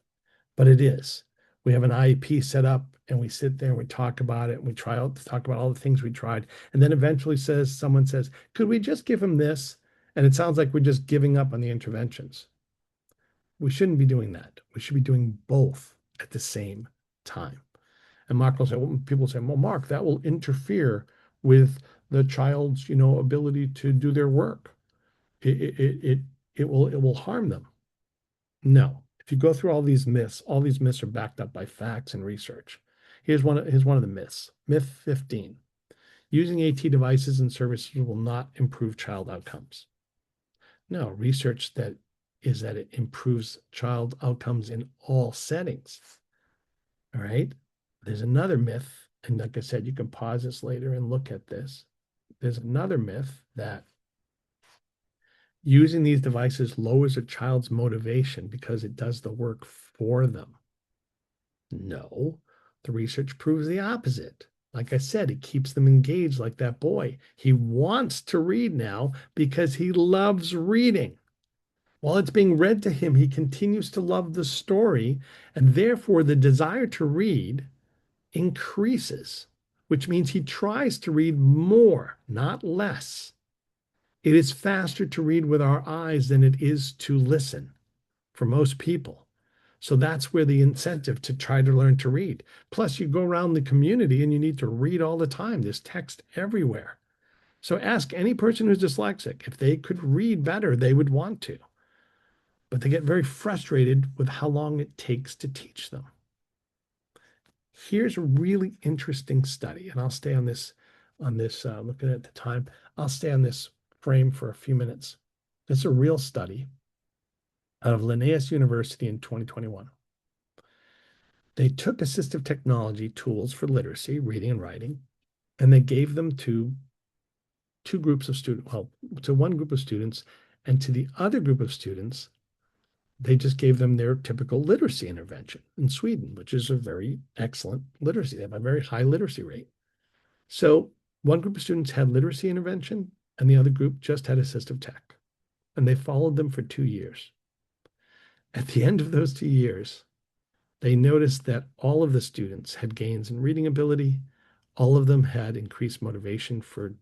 Speaker 2: but it is. We have an IEP set up and we sit there and we talk about it and we talk about all the things we tried. And then eventually someone says, could we just give him this? And it sounds like we're just giving up on the interventions. We shouldn't be doing that. We should be doing both at the same time. And Mark will say, well, people say, well, Mark, that will interfere with the child's, ability to do their work. It will harm them. No. If you go through all these myths are backed up by facts and research. Here's one of the myths. Myth 15. Using AT devices and services will not improve child outcomes. No, research that it improves child outcomes in all settings. All right. There's another myth, and like I said, you can pause this later and look at this. There's another myth that using these devices lowers a child's motivation because it does the work for them. No, the research proves the opposite. Like I said, it keeps them engaged like that boy. He wants to read now because he loves reading. While it's being read to him, he continues to love the story, and therefore the desire to read increases, which means he tries to read more, not less. It is faster to read with our eyes than it is to listen for most people. So that's where the incentive to try to learn to read. Plus, you go around the community and you need to read all the time. There's text everywhere. So ask any person who's dyslexic. If they could read better, they would want to. But they get very frustrated with how long it takes to teach them. Here's a really interesting study, and I'll stay on this, looking at the time, I'll stay on this frame for a few minutes. It's a real study out of Linnaeus University in 2021. They took assistive technology tools for literacy, reading and writing, and they gave them to two groups of students, well, to one group of students, and to the other group of students, they just gave them their typical literacy intervention in Sweden, which is a very excellent literacy. They have a very high literacy rate. So one group of students had literacy intervention and the other group just had assistive tech. And they followed them for 2 years. At the end of those 2 years, they noticed that all of the students had gains in reading ability. All of them had increased motivation for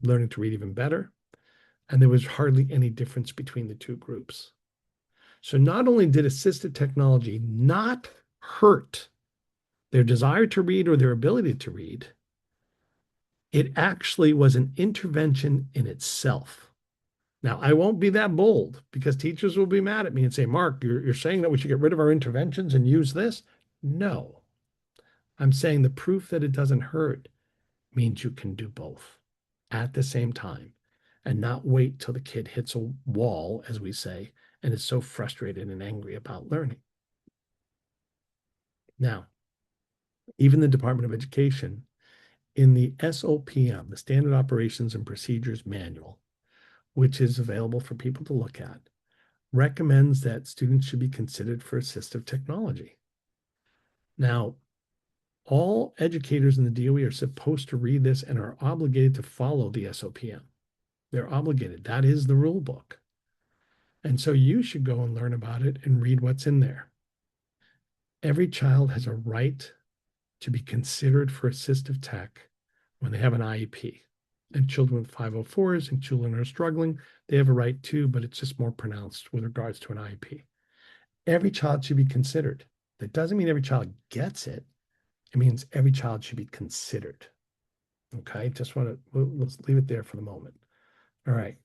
Speaker 2: learning to read even better. And there was hardly any difference between the two groups. So not only did assistive technology not hurt their desire to read or their ability to read, it actually was an intervention in itself. Now, I won't be that bold because teachers will be mad at me and say, Mark, you're saying that we should get rid of our interventions and use this? No. I'm saying the proof that it doesn't hurt means you can do both at the same time and not wait till the kid hits a wall, as we say, and is so frustrated and angry about learning. Now, even the Department of Education, in the SOPM, the Standard Operations and Procedures Manual, which is available for people to look at, recommends that students should be considered for assistive technology. Now, all educators in the DOE are supposed to read this and are obligated to follow the SOPM. They're obligated. That is the rule book. And so you should go and learn about it and read what's in there. Every child has a right to be considered for assistive tech when they have an IEP. And children with 504s and children who are struggling, they have a right too, but it's just more pronounced with regards to an IEP. Every child should be considered. That doesn't mean every child gets it. It means every child should be considered. Okay, just want to, let's leave it there for the moment. All right.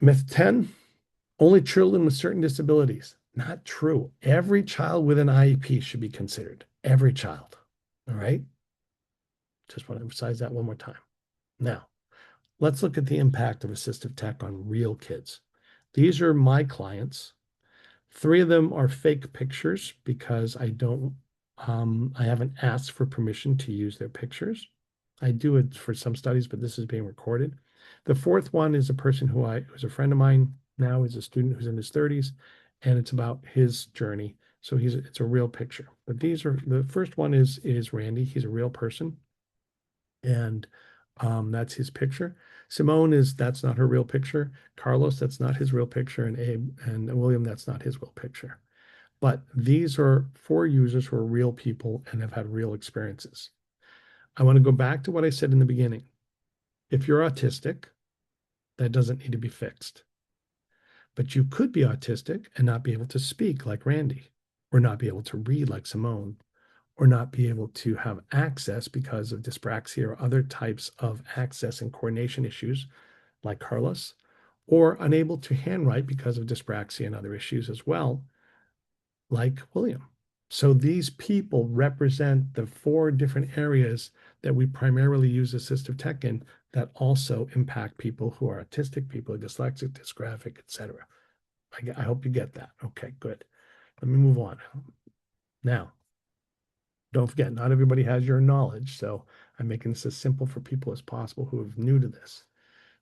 Speaker 2: Myth 10, only children with certain disabilities. Not true. Every child with an IEP should be considered. Every child. All right. Just want to emphasize that one more time. Now, let's look at the impact of assistive tech on real kids. These are my clients. 3 of them are fake pictures because I haven't asked for permission to use their pictures. I do it for some studies, but this is being recorded. The 4th one is a person who's a friend of mine now. He's a student who's in his 30s, and it's about his journey. So it's a real picture. But the first one is Randy. He's a real person, and that's his picture. Simone that's not her real picture. Carlos, that's not his real picture. And Abe and William, that's not his real picture. But these are 4 users who are real people and have had real experiences. I want to go back to what I said in the beginning. If you're autistic, that doesn't need to be fixed. But you could be autistic and not be able to speak like Randy, or not be able to read like Simone, or not be able to have access because of dyspraxia or other types of access and coordination issues like Carlos, or unable to handwrite because of dyspraxia and other issues as well, like William. So these people represent the 4 different areas that we primarily use assistive tech in that also impact people who are autistic, people who are dyslexic, dysgraphic, etc. I hope you get that. Okay, good. Let me move on. Now, don't forget, not everybody has your knowledge, so I'm making this as simple for people as possible who are new to this.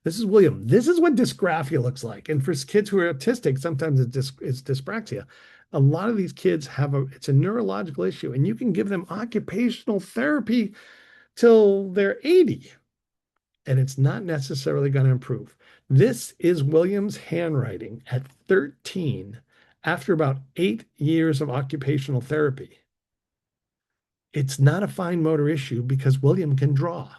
Speaker 2: This is William. This is what dysgraphia looks like. And for kids who are autistic, sometimes it's dyspraxia. A lot of these kids it's a neurological issue, and you can give them occupational therapy till they're 80, and it's not necessarily going to improve. This is William's handwriting at 13 after about 8 years of occupational therapy. It's not a fine motor issue because William can draw.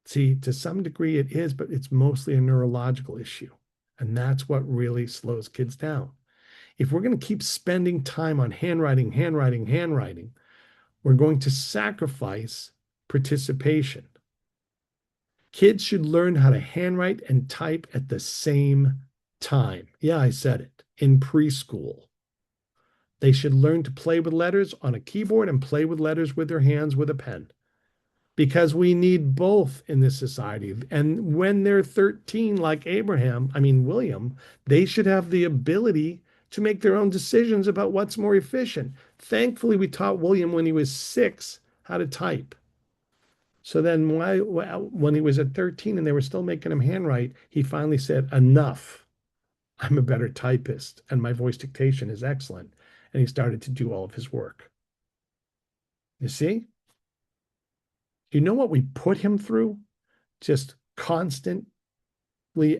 Speaker 2: See, to some degree it is, but it's mostly a neurological issue. And that's what really slows kids down. If we're going to keep spending time on handwriting, we're going to sacrifice participation. Kids should learn how to handwrite and type at the same time. Yeah, I said it, in preschool. They should learn to play with letters on a keyboard and play with letters with their hands with a pen, because we need both in this society. And when they're 13, like William, they should have the ability to make their own decisions about what's more efficient. Thankfully, we taught William when he was 6 how to type. So then when he was at 13 and they were still making him handwrite, he finally said, enough. I'm a better typist and my voice dictation is excellent. And he started to do all of his work. You see? You know what we put him through? Just constantly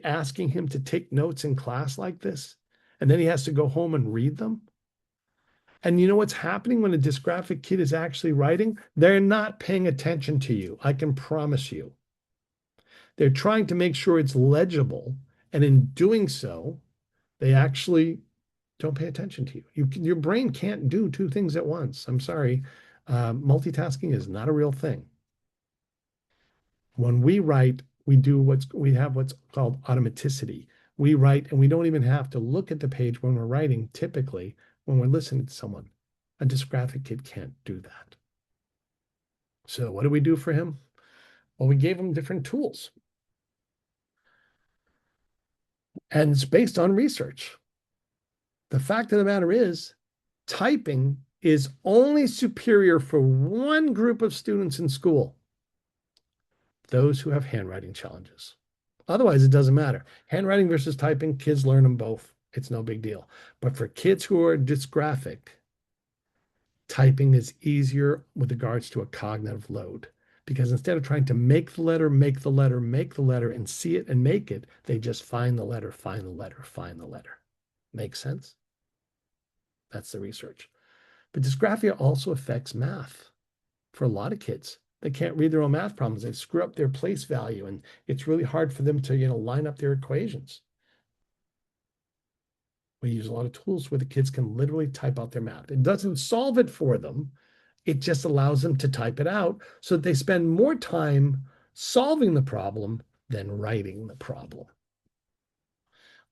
Speaker 2: asking him to take notes in class like this. And then he has to go home and read them. And you know what's happening when a dysgraphic kid is actually writing? They're not paying attention to you. I can promise you. They're trying to make sure it's legible. And in doing so, they actually don't pay attention to you. Your brain can't do 2 things at once. I'm sorry. Multitasking is not a real thing. When we write, we have what's called automaticity. We write and we don't even have to look at the page when we're writing, typically, when we're listening to someone. A dysgraphic kid can't do that. So what do we do for him? Well, we gave him different tools. And it's based on research. The fact of the matter is, typing is only superior for one group of students in school: those who have handwriting challenges. Otherwise, it doesn't matter. Handwriting versus typing, kids learn them both. It's no big deal. But for kids who are dysgraphic, typing is easier with regards to a cognitive load. Because instead of trying to make the letter, and see it and make it, they just find the letter. Makes sense? That's the research. But dysgraphia also affects math. for a lot of kids. They can't read their own math problems. They screw up their place value, and it's really hard for them to, line up their equations. We use a lot of tools where the kids can literally type out their math. It doesn't solve it for them. It just allows them to type it out so that they spend more time solving the problem than writing the problem.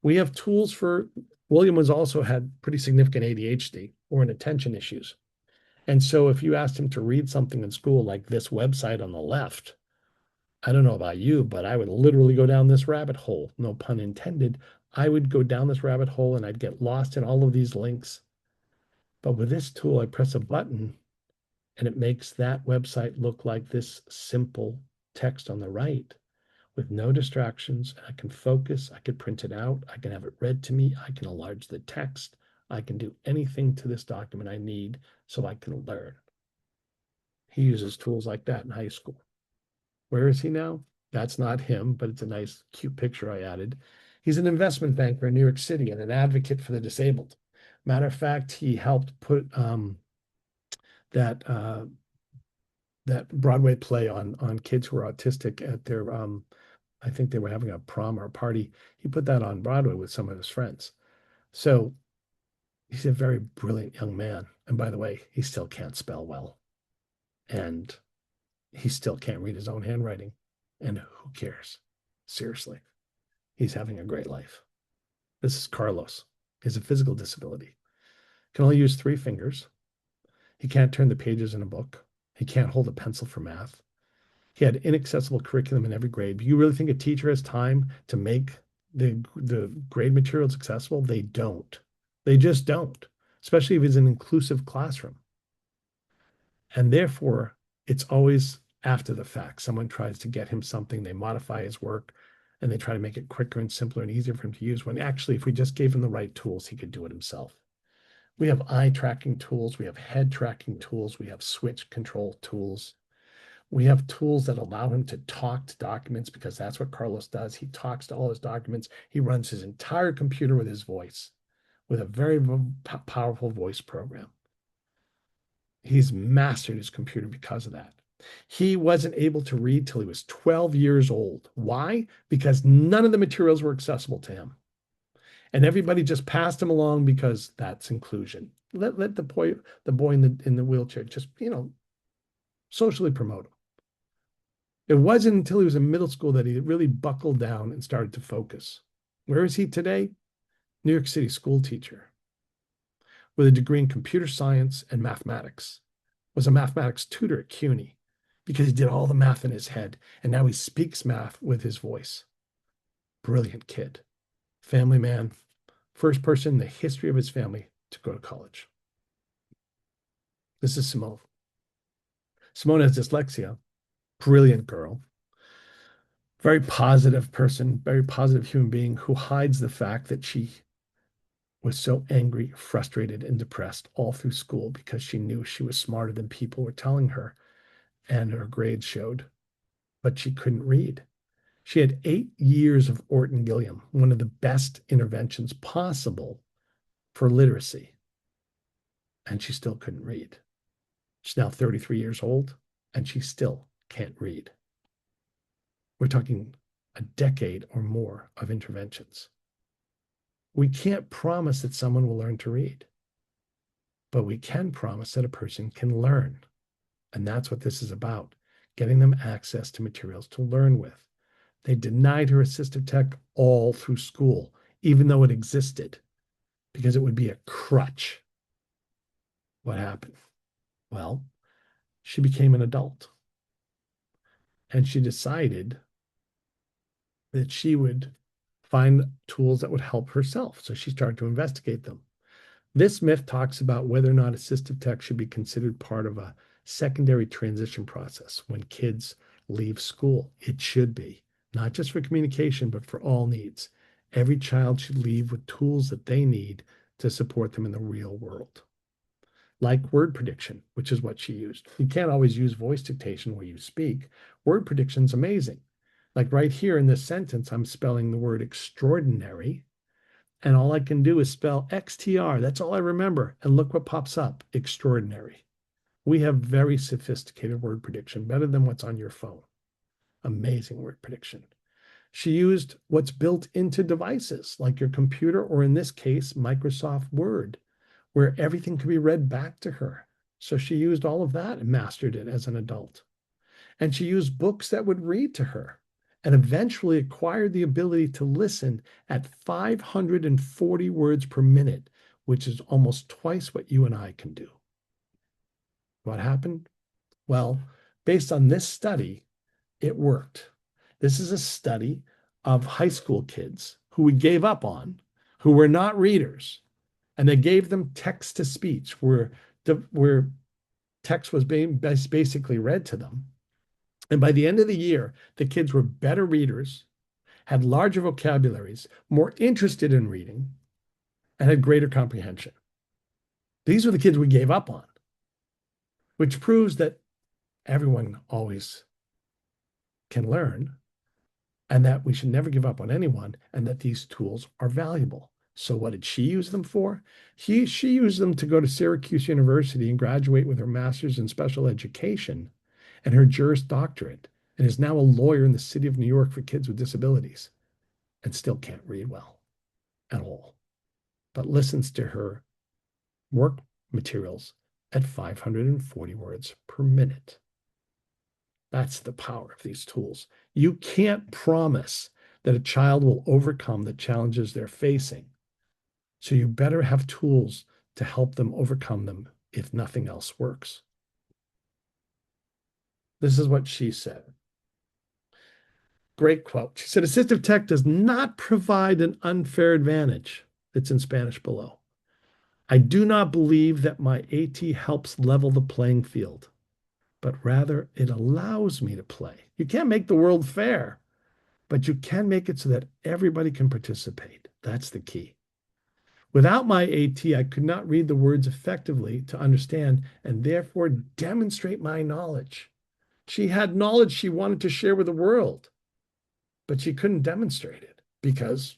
Speaker 2: We have tools for, William was also had pretty significant ADHD or inattention issues. And so if you asked him to read something in school like this website on the left, I don't know about you, but I would literally go down this rabbit hole, no pun intended. I would go down this rabbit hole and I'd get lost in all of these links. But with this tool, I press a button and it makes that website look like this simple text on the right with no distractions. I can focus, I can print it out, I can have it read to me, I can enlarge the text, I can do anything to this document I need so I can learn. He uses tools like that in high school. Where is he now? That's not him, but it's a nice, cute picture I added. He's an investment banker in New York City and an advocate for the disabled. Matter of fact, he helped put that Broadway play on kids who are autistic at their I think they were having a prom or a party. He put that on Broadway with some of his friends. So he's a very brilliant young man. And by the way, he still can't spell well. And he still can't read his own handwriting. And who cares? Seriously. He's having a great life. This is Carlos. He has a physical disability. Can only use 3 fingers. He can't turn the pages in a book. He can't hold a pencil for math. He had inaccessible curriculum in every grade. Do you really think a teacher has time to make the grade materials accessible? They don't. They just don't, especially if it's an inclusive classroom. And therefore, it's always after the fact. Someone tries to get him something, they modify his work, and they try to make it quicker and simpler and easier for him to use, when actually, if we just gave him the right tools, he could do it himself. We have eye tracking tools, we have head tracking tools, we have switch control tools. We have tools that allow him to talk to documents, because that's what Carlos does. He talks to all his documents. He runs his entire computer with his voice, with a very powerful voice program. He's mastered his computer because of that. He wasn't able to read till he was 12 years old. Why? Because none of the materials were accessible to him. And everybody just passed him along because that's inclusion. Let the boy in the wheelchair just, socially promote him. It wasn't until he was in middle school that he really buckled down and started to focus. Where is he today? New York City school teacher with a degree in computer science and mathematics. Was a mathematics tutor at CUNY because he did all the math in his head, and now he speaks math with his voice. Brilliant kid. Family man. First person in the history of his family to go to college. This is Simone. Simone has dyslexia. Brilliant girl. Very positive person, very positive human being who hides the fact that she was so angry, frustrated, and depressed all through school because she knew she was smarter than people were telling her, and her grades showed, but she couldn't read. She had 8 years of Orton Gilliam, one of the best interventions possible for literacy, and she still couldn't read. She's now 33 years old, and she still can't read. We're talking a decade or more of interventions. We can't promise that someone will learn to read, but we can promise that a person can learn. And that's what this is about, getting them access to materials to learn with. They denied her assistive tech all through school, even though it existed, because it would be a crutch. What happened? Well, she became an adult, and she decided that she would find tools that would help herself. So she started to investigate them. This myth talks about whether or not assistive tech should be considered part of a secondary transition process when kids leave school. It should be, not just for communication, but for all needs. Every child should leave with tools that they need to support them in the real world. Like word prediction, which is what she used. You can't always use voice dictation where you speak. Word prediction's amazing. Like right here in this sentence, I'm spelling the word extraordinary, and all I can do is spell XTR. That's all I remember. And look what pops up, extraordinary. We have very sophisticated word prediction, better than what's on your phone. Amazing word prediction. She used what's built into devices like your computer, or in this case, Microsoft Word, where everything could be read back to her. So she used all of that and mastered it as an adult. And she used books that would read to her and eventually acquired the ability to listen at 540 words per minute, which is almost twice what you and I can do. What happened? Well, based on this study, it worked. This is a study of high school kids who we gave up on, who were not readers, and they gave them text to speech, where text was being basically read to them. And by the end of the year, the kids were better readers, had larger vocabularies, more interested in reading, and had greater comprehension. These were the kids we gave up on, which proves that everyone always can learn, and that we should never give up on anyone, and that these tools are valuable. So what did she use them for? She used them to go to Syracuse University and graduate with her master's in special education and her Juris Doctorate, and is now a lawyer in the city of New York for kids with disabilities, and still can't read well at all, but listens to her work materials at 540 words per minute. That's the power of these tools. You can't promise that a child will overcome the challenges they're facing. So you better have tools to help them overcome them if nothing else works. This is what she said. Great quote. She said, assistive tech does not provide an unfair advantage. It's in Spanish below. I do not believe that my AT helps level the playing field, but rather it allows me to play. You can't make the world fair, but you can make it so that everybody can participate. That's the key. Without my AT, I could not read the words effectively to understand and therefore demonstrate my knowledge. She had knowledge she wanted to share with the world, but she couldn't demonstrate it because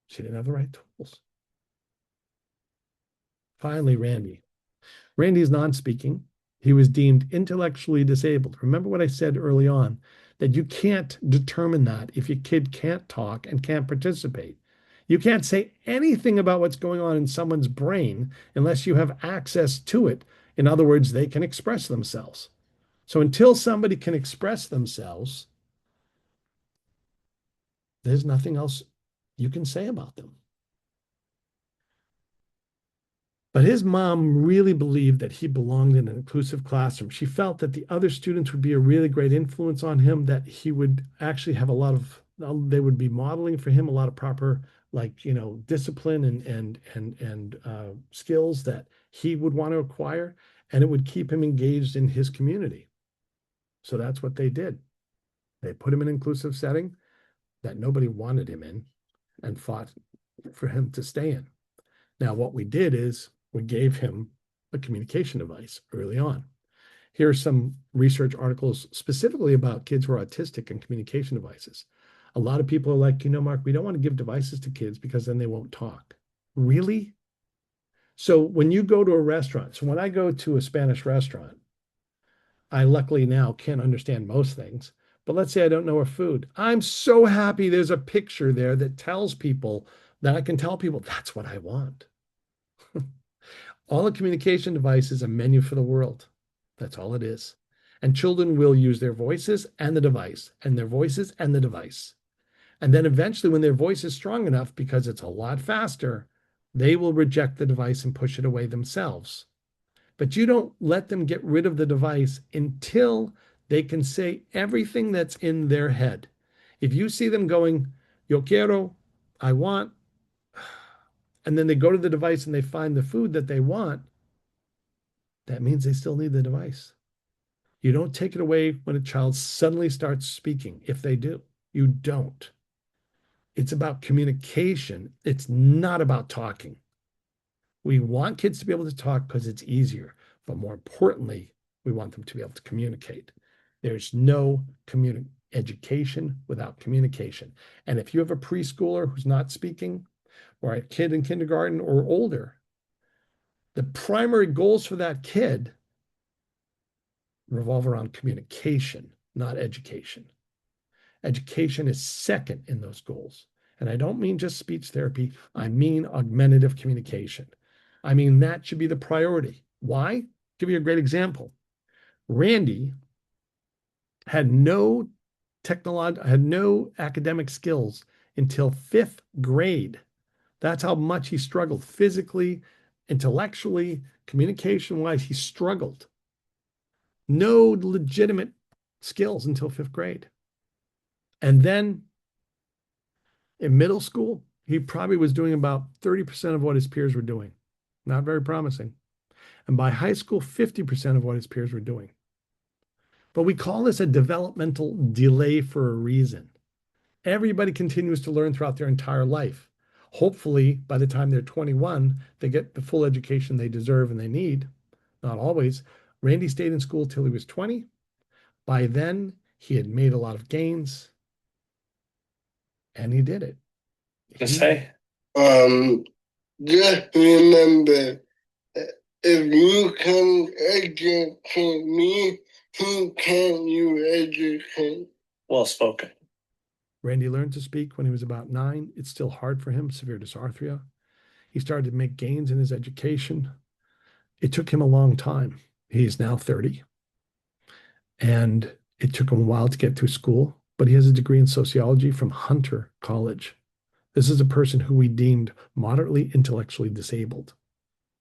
Speaker 2: she didn't have the right tools. Finally, Randy. Randy is non-speaking. He was deemed intellectually disabled. Remember what I said early on, that you can't determine that if your kid can't talk and can't participate. You can't say anything about what's going on in someone's brain unless you have access to it. In other words, they can express themselves. So until somebody can express themselves, there's nothing else you can say about them. But his mom really believed that he belonged in an inclusive classroom. She felt that the other students would be a really great influence on him, that he would actually have a lot of, they would be modeling for him a lot of proper, like, you know, discipline and skills that he would want to acquire, and it would keep him engaged in his community. So that's what they did. They put him in an inclusive setting that nobody wanted him in and fought for him to stay in. Now, what we did is we gave him a communication device early on. Here are some research articles specifically about kids who are autistic and communication devices. A lot of people are like, you know, Mark, we don't want to give devices to kids because then they won't talk. Really? So when you go to a restaurant, so when I go to a Spanish restaurant, I luckily now can understand most things. But let's say I don't know a food. I'm so happy there's a picture there that tells people, that I can tell people that's what I want. All a communication device is a menu for the world. That's all it is. And children will use their voices and the device, and their voices and the device. And then eventually, when their voice is strong enough, because it's a lot faster, they will reject the device and push it away themselves. But you don't let them get rid of the device until they can say everything that's in their head. If you see them going, yo quiero, I want, and then they go to the device and they find the food that they want, that means they still need the device. You don't take it away when a child suddenly starts speaking. If they do, you don't. It's about communication. It's not about talking. We want kids to be able to talk because it's easier, but more importantly, we want them to be able to communicate. There's no education without communication. And if you have a preschooler who's not speaking, or a kid in kindergarten or older, the primary goals for that kid revolve around communication, not education. Education is second in those goals. And I don't mean just speech therapy, I mean augmentative communication. I mean, that should be the priority. Why? Give you a great example. Randy had no academic skills until 5th grade. That's how much he struggled physically, intellectually, communication-wise. He struggled. No legitimate skills until 5th grade. And then in middle school, he probably was doing about 30% of what his peers were doing. Not very promising. And by high school, 50% of what his peers were doing. But we call this a developmental delay for a reason. Everybody continues to learn throughout their entire life. Hopefully, by the time they're 21, they get the full education they deserve and they need. Not always. Randy stayed in school till he was 20. By then, he had made a lot of gains, and he did it.
Speaker 7: Just say.
Speaker 8: Just remember, if you can educate me, who can you educate?
Speaker 7: Well spoken.
Speaker 2: Randy learned to speak when he was about 9. It's still hard for him, severe dysarthria. He started to make gains in his education. It took him a long time. He is now 30. And it took him a while to get through school, but he has a degree in sociology from Hunter College. This is a person who we deemed moderately intellectually disabled.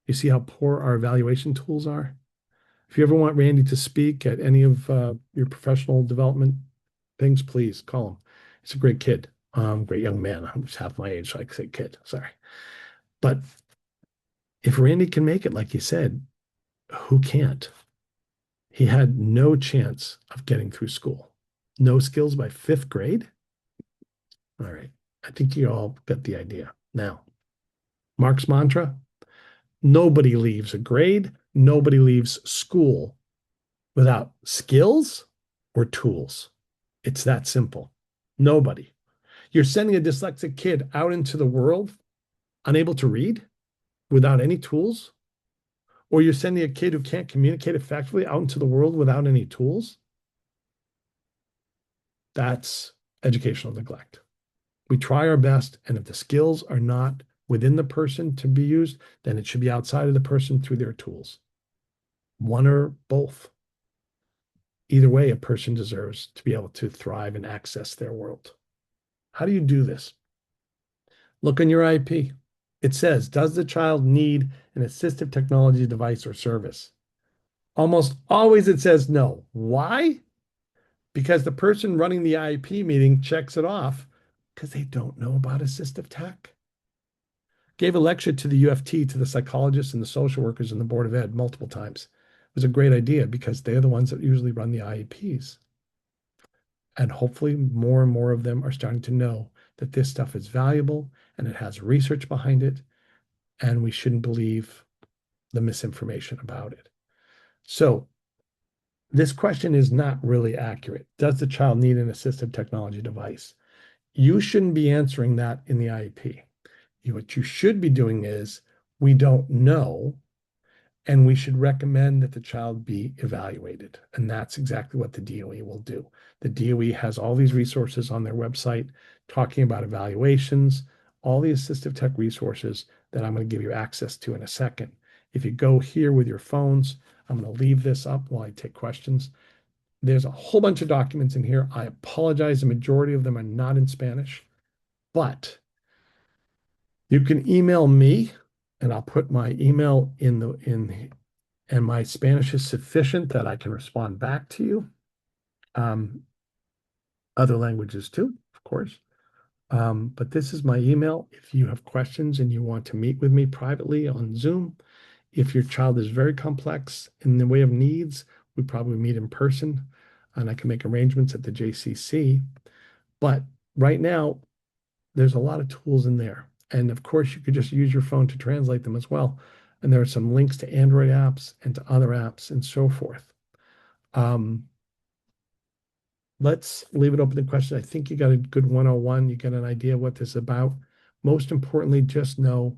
Speaker 2: You see how poor our evaluation tools are? If you ever want Randy to speak at any of your professional development things, please call him. He's a great kid, great young man. I'm just half my age, so I say kid, sorry. But if Randy can make it, like you said, who can't? He had no chance of getting through school. No skills by 5th grade? All right. I think you all get the idea. Now, Mark's mantra, nobody leaves a grade, nobody leaves school without skills or tools. It's that simple. Nobody. You're sending a dyslexic kid out into the world unable to read without any tools, or you're sending a kid who can't communicate effectively out into the world without any tools. That's educational neglect. We try our best, and if the skills are not within the person to be used, then it should be outside of the person through their tools. One or both. Either way, a person deserves to be able to thrive and access their world. How do you do this? Look on your IP. It says, does the child need an assistive technology device or service? Almost always it says no. Why? Because the person running the IP meeting checks it off because they don't know about assistive tech. Gave a lecture to the UFT, to the psychologists and the social workers and the Board of Ed multiple times. It was a great idea because they're the ones that usually run the IEPs. And hopefully more and more of them are starting to know that this stuff is valuable and it has research behind it, and we shouldn't believe the misinformation about it. So this question is not really accurate. Does the child need an assistive technology device? You shouldn't be answering that in the IEP. What you should be doing is, we don't know, and we should recommend that the child be evaluated. And that's exactly what the DOE will do. The DOE has all these resources on their website talking about evaluations, all the assistive tech resources that I'm going to give you access to in a second. If you go here with your phones, I'm going to leave this up while I take questions. There's a whole bunch of documents in here. I apologize, the majority of them are not in Spanish, but you can email me, and I'll put my email and my Spanish is sufficient that I can respond back to you. Other languages too, of course. But this is my email. If you have questions and you want to meet with me privately on Zoom, if your child is very complex in the way of needs, we probably meet in person, and I can make arrangements at the JCC. But right now, there's a lot of tools in there. And of course, you could just use your phone to translate them as well. And there are some links to Android apps and to other apps and so forth. Let's leave it open to questions. I think you got a good 101. You got an idea what this is about. Most importantly, just know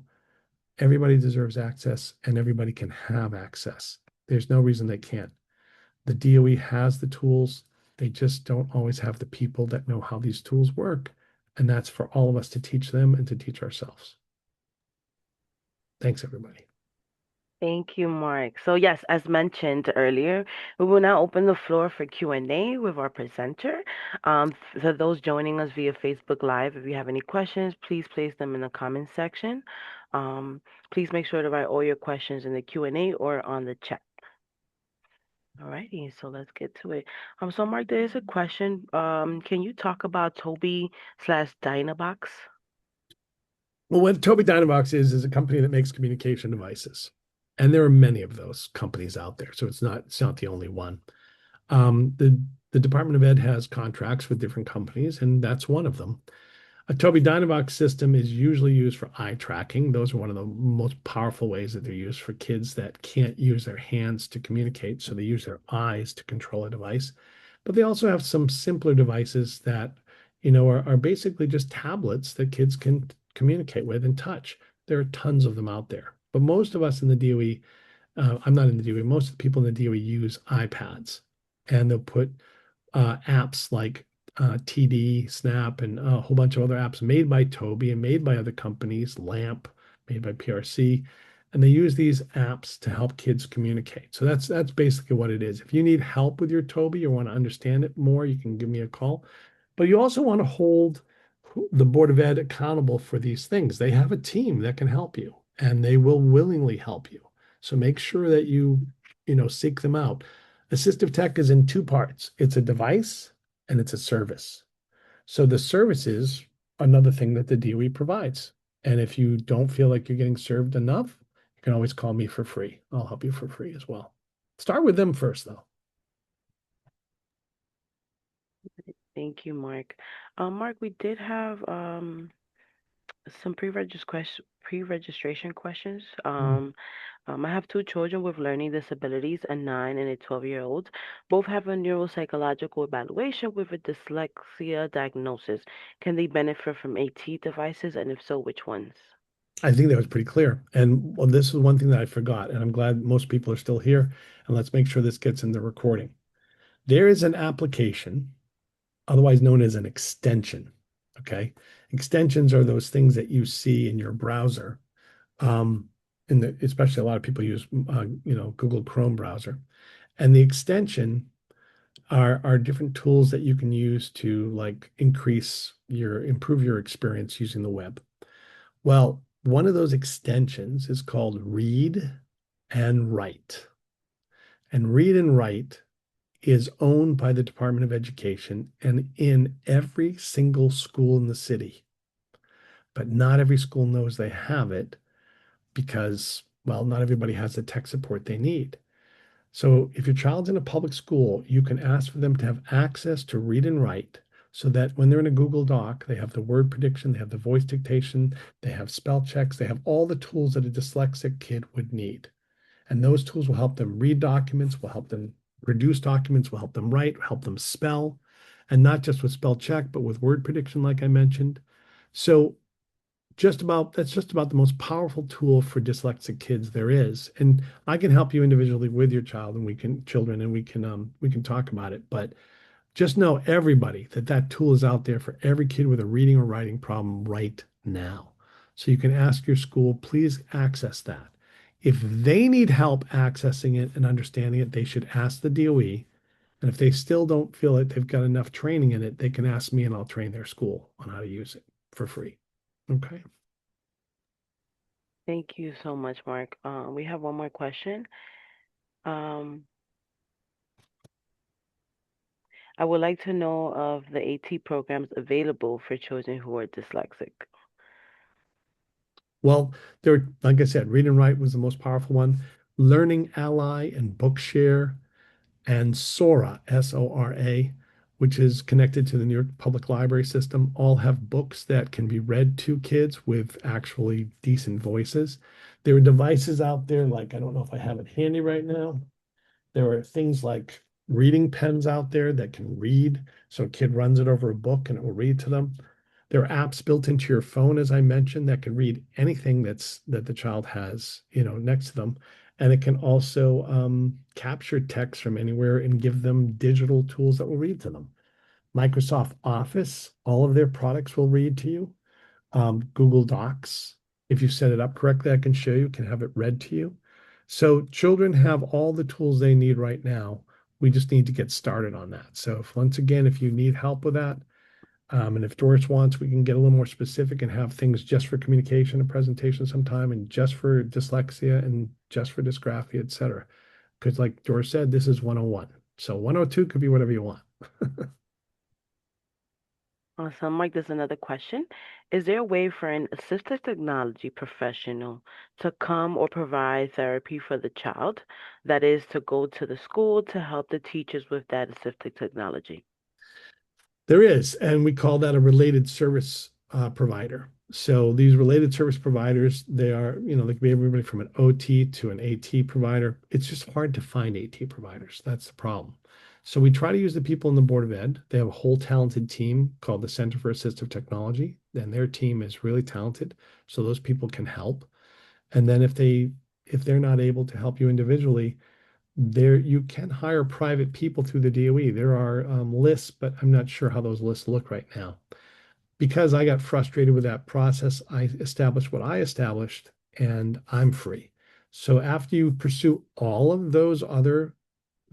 Speaker 2: everybody deserves access and everybody can have access. There's no reason they can't. The DOE has the tools. They just don't always have the people that know how these tools work. And that's for all of us to teach them and to teach ourselves. Thanks, everybody.
Speaker 1: Thank you, Mark. So yes, as mentioned earlier, we will now open the floor for Q&A with our presenter. For those joining us via Facebook Live, if you have any questions, please place them in the comments section. Please make sure to write all your questions in the Q&A or on the chat. Alrighty, so let's get to it. So Mark, there is a question. Can you talk about Tobii/Dynabox?
Speaker 2: Well, what Tobii Dynavox is a company that makes communication devices. And there are many of those companies out there, so it's not the only one. The Department of Ed has contracts with different companies, and that's one of them. A Tobii Dynavox system is usually used for eye tracking. Those are one of the most powerful ways that they're used for kids that can't use their hands to communicate, so they use their eyes to control a device. But they also have some simpler devices that, are basically just tablets that kids can communicate with and touch. There are tons of them out there. But most of us in the DOE, I'm not in the DOE, most of the people in the DOE use iPads, and they'll put apps like TD, Snap, and a whole bunch of other apps made by Tobii and made by other companies, LAMP, made by PRC, and they use these apps to help kids communicate. So that's basically what it is. If you need help with your Tobii or want to understand it more, you can give me a call. But you also want to hold the Board of Ed accountable for these things. They have a team that can help you, and they will willingly help you. So make sure that you seek them out. Assistive tech is in two parts. It's a device and it's a service. So the service is another thing that the DOE provides. And if you don't feel like you're getting served enough, you can always call me for free. I'll help you for free as well. Start with them first, though.
Speaker 1: Thank you, Mark. Mark, we did have some pre-registration questions. I have two children with learning disabilities, a 9 and a 12-year-old. Both have a neuropsychological evaluation with a dyslexia diagnosis. Can they benefit from AT devices, and if so, which ones?
Speaker 2: I think that was pretty clear. And well, this is one thing that I forgot, and I'm glad most people are still here. And let's make sure this gets in the recording. There is an application, otherwise known as an extension. Okay. Extensions are those things that you see in your browser. Especially a lot of people use, Google Chrome browser. And the extension are different tools that you can use to improve your experience using the web. Well, one of those extensions is called Read and Write. And Read and Write is owned by the Department of Education and in every single school in the city. But not every school knows they have it because, well, not everybody has the tech support they need. So if your child's in a public school, you can ask for them to have access to Read and Write so that when they're in a Google Doc, they have the word prediction, they have the voice dictation, they have spell checks, they have all the tools that a dyslexic kid would need. And those tools will help them read documents, will help them produce documents, will help them write, help them spell, and not just with spell check, but with word prediction, like I mentioned. So that's just about the most powerful tool for dyslexic kids there is. And I can help you individually with your child and we can talk about it. But just know everybody that tool is out there for every kid with a reading or writing problem right now. So you can ask your school, please access that. If they need help accessing it and understanding it, they should ask the DOE. And if they still don't feel that they've got enough training in it, they can ask me and I'll train their school on how to use it for free. Okay.
Speaker 1: Thank you so much, Mark. We have one more question. I would like to know of the AT programs available for children who are dyslexic.
Speaker 2: Well, like I said, Read and Write was the most powerful one. Learning Ally and Bookshare and Sora, Sora, which is connected to the New York Public Library system, all have books that can be read to kids with actually decent voices. There are devices out there, like, I don't know if I have it handy right now. There are things like reading pens out there that can read. So a kid runs it over a book and it will read to them. There are apps built into your phone, as I mentioned, that can read anything that the child has, next to them. And it can also capture text from anywhere and give them digital tools that will read to them. Microsoft Office, all of their products will read to you. Google Docs, if you set it up correctly, I can show you, can have it read to you. So children have all the tools they need right now. We just need to get started on that. So once again, if you need help with that, and if Doris wants, we can get a little more specific and have things just for communication and presentation sometime, and just for dyslexia and just for dysgraphia, et cetera. Because like Doris said, this is 101. So 102 could be whatever you want.
Speaker 1: Awesome. Mike, there's another question. Is there a way for an assistive technology professional to come or provide therapy for the child? That is, to go to the school to help the teachers with that assistive technology.
Speaker 2: There is, and we call that a related service provider. So these related service providers, they are, they can be everybody from an OT to an AT provider. It's just hard to find AT providers. That's the problem. So we try to use the people in the Board of Ed. They have a whole talented team called the Center for Assistive Technology, and their team is really talented. So those people can help. And then if they're not able to help you individually, there you can hire private people through the DOE. There are lists, but I'm not sure how those lists look right now. Because I got frustrated with that process, I established what I established, and I'm free. So after you pursue all of those other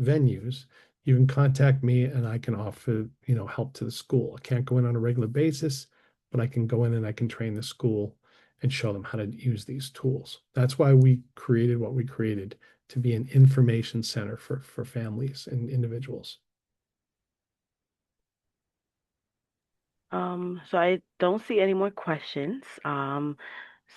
Speaker 2: venues, you can contact me and I can offer, help to the school. I can't go in on a regular basis, but I can go in and I can train the school and show them how to use these tools. That's why we created what we created, to be an information center for families and individuals.
Speaker 1: So I don't see any more questions.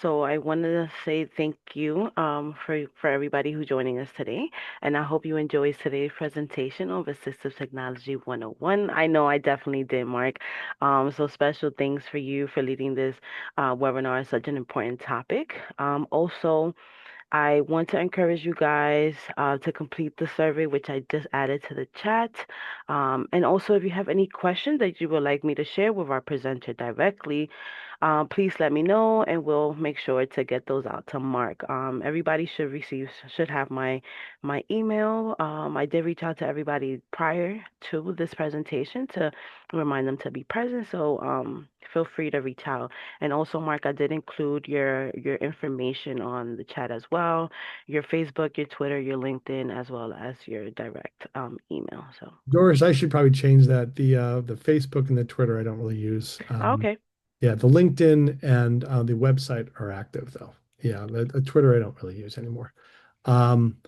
Speaker 1: So I wanted to say thank you for everybody who's joining us today. And I hope you enjoyed today's presentation of Assistive Technology 101. I know I definitely did, Mark. So special thanks for you for leading this webinar on such an important topic. Also, I want to encourage you guys to complete the survey, which I just added to the chat. And also, if you have any questions that you would like me to share with our presenter directly, please let me know, and we'll make sure to get those out to Mark. Everybody should have my email. I did reach out to everybody prior to this presentation to remind them to be present. So feel free to reach out. And also, Mark, I did include your information on the chat as well, your Facebook, your Twitter, your LinkedIn, as well as your direct email. So
Speaker 2: Doris, I should probably change that. The Facebook and the Twitter I don't really use.
Speaker 1: okay.
Speaker 2: Yeah, the LinkedIn and the website are active though. Yeah, the Twitter I don't really use anymore. Um,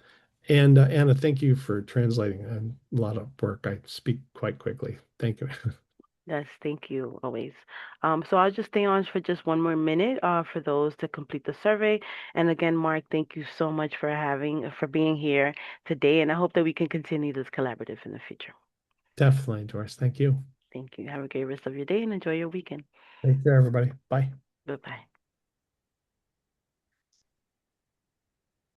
Speaker 2: and Anna, thank you for translating. A lot of work. I speak quite quickly. Thank you.
Speaker 1: Yes, thank you always. So I'll just stay on for just one more minute for those to complete the survey. And again, Mark, thank you so much for being here today, and I hope that we can continue this collaborative in the future.
Speaker 2: Definitely, Doris. Thank you.
Speaker 1: Thank you. Have a great rest of your day and enjoy your weekend.
Speaker 2: Take care, everybody. Bye.
Speaker 1: Bye bye.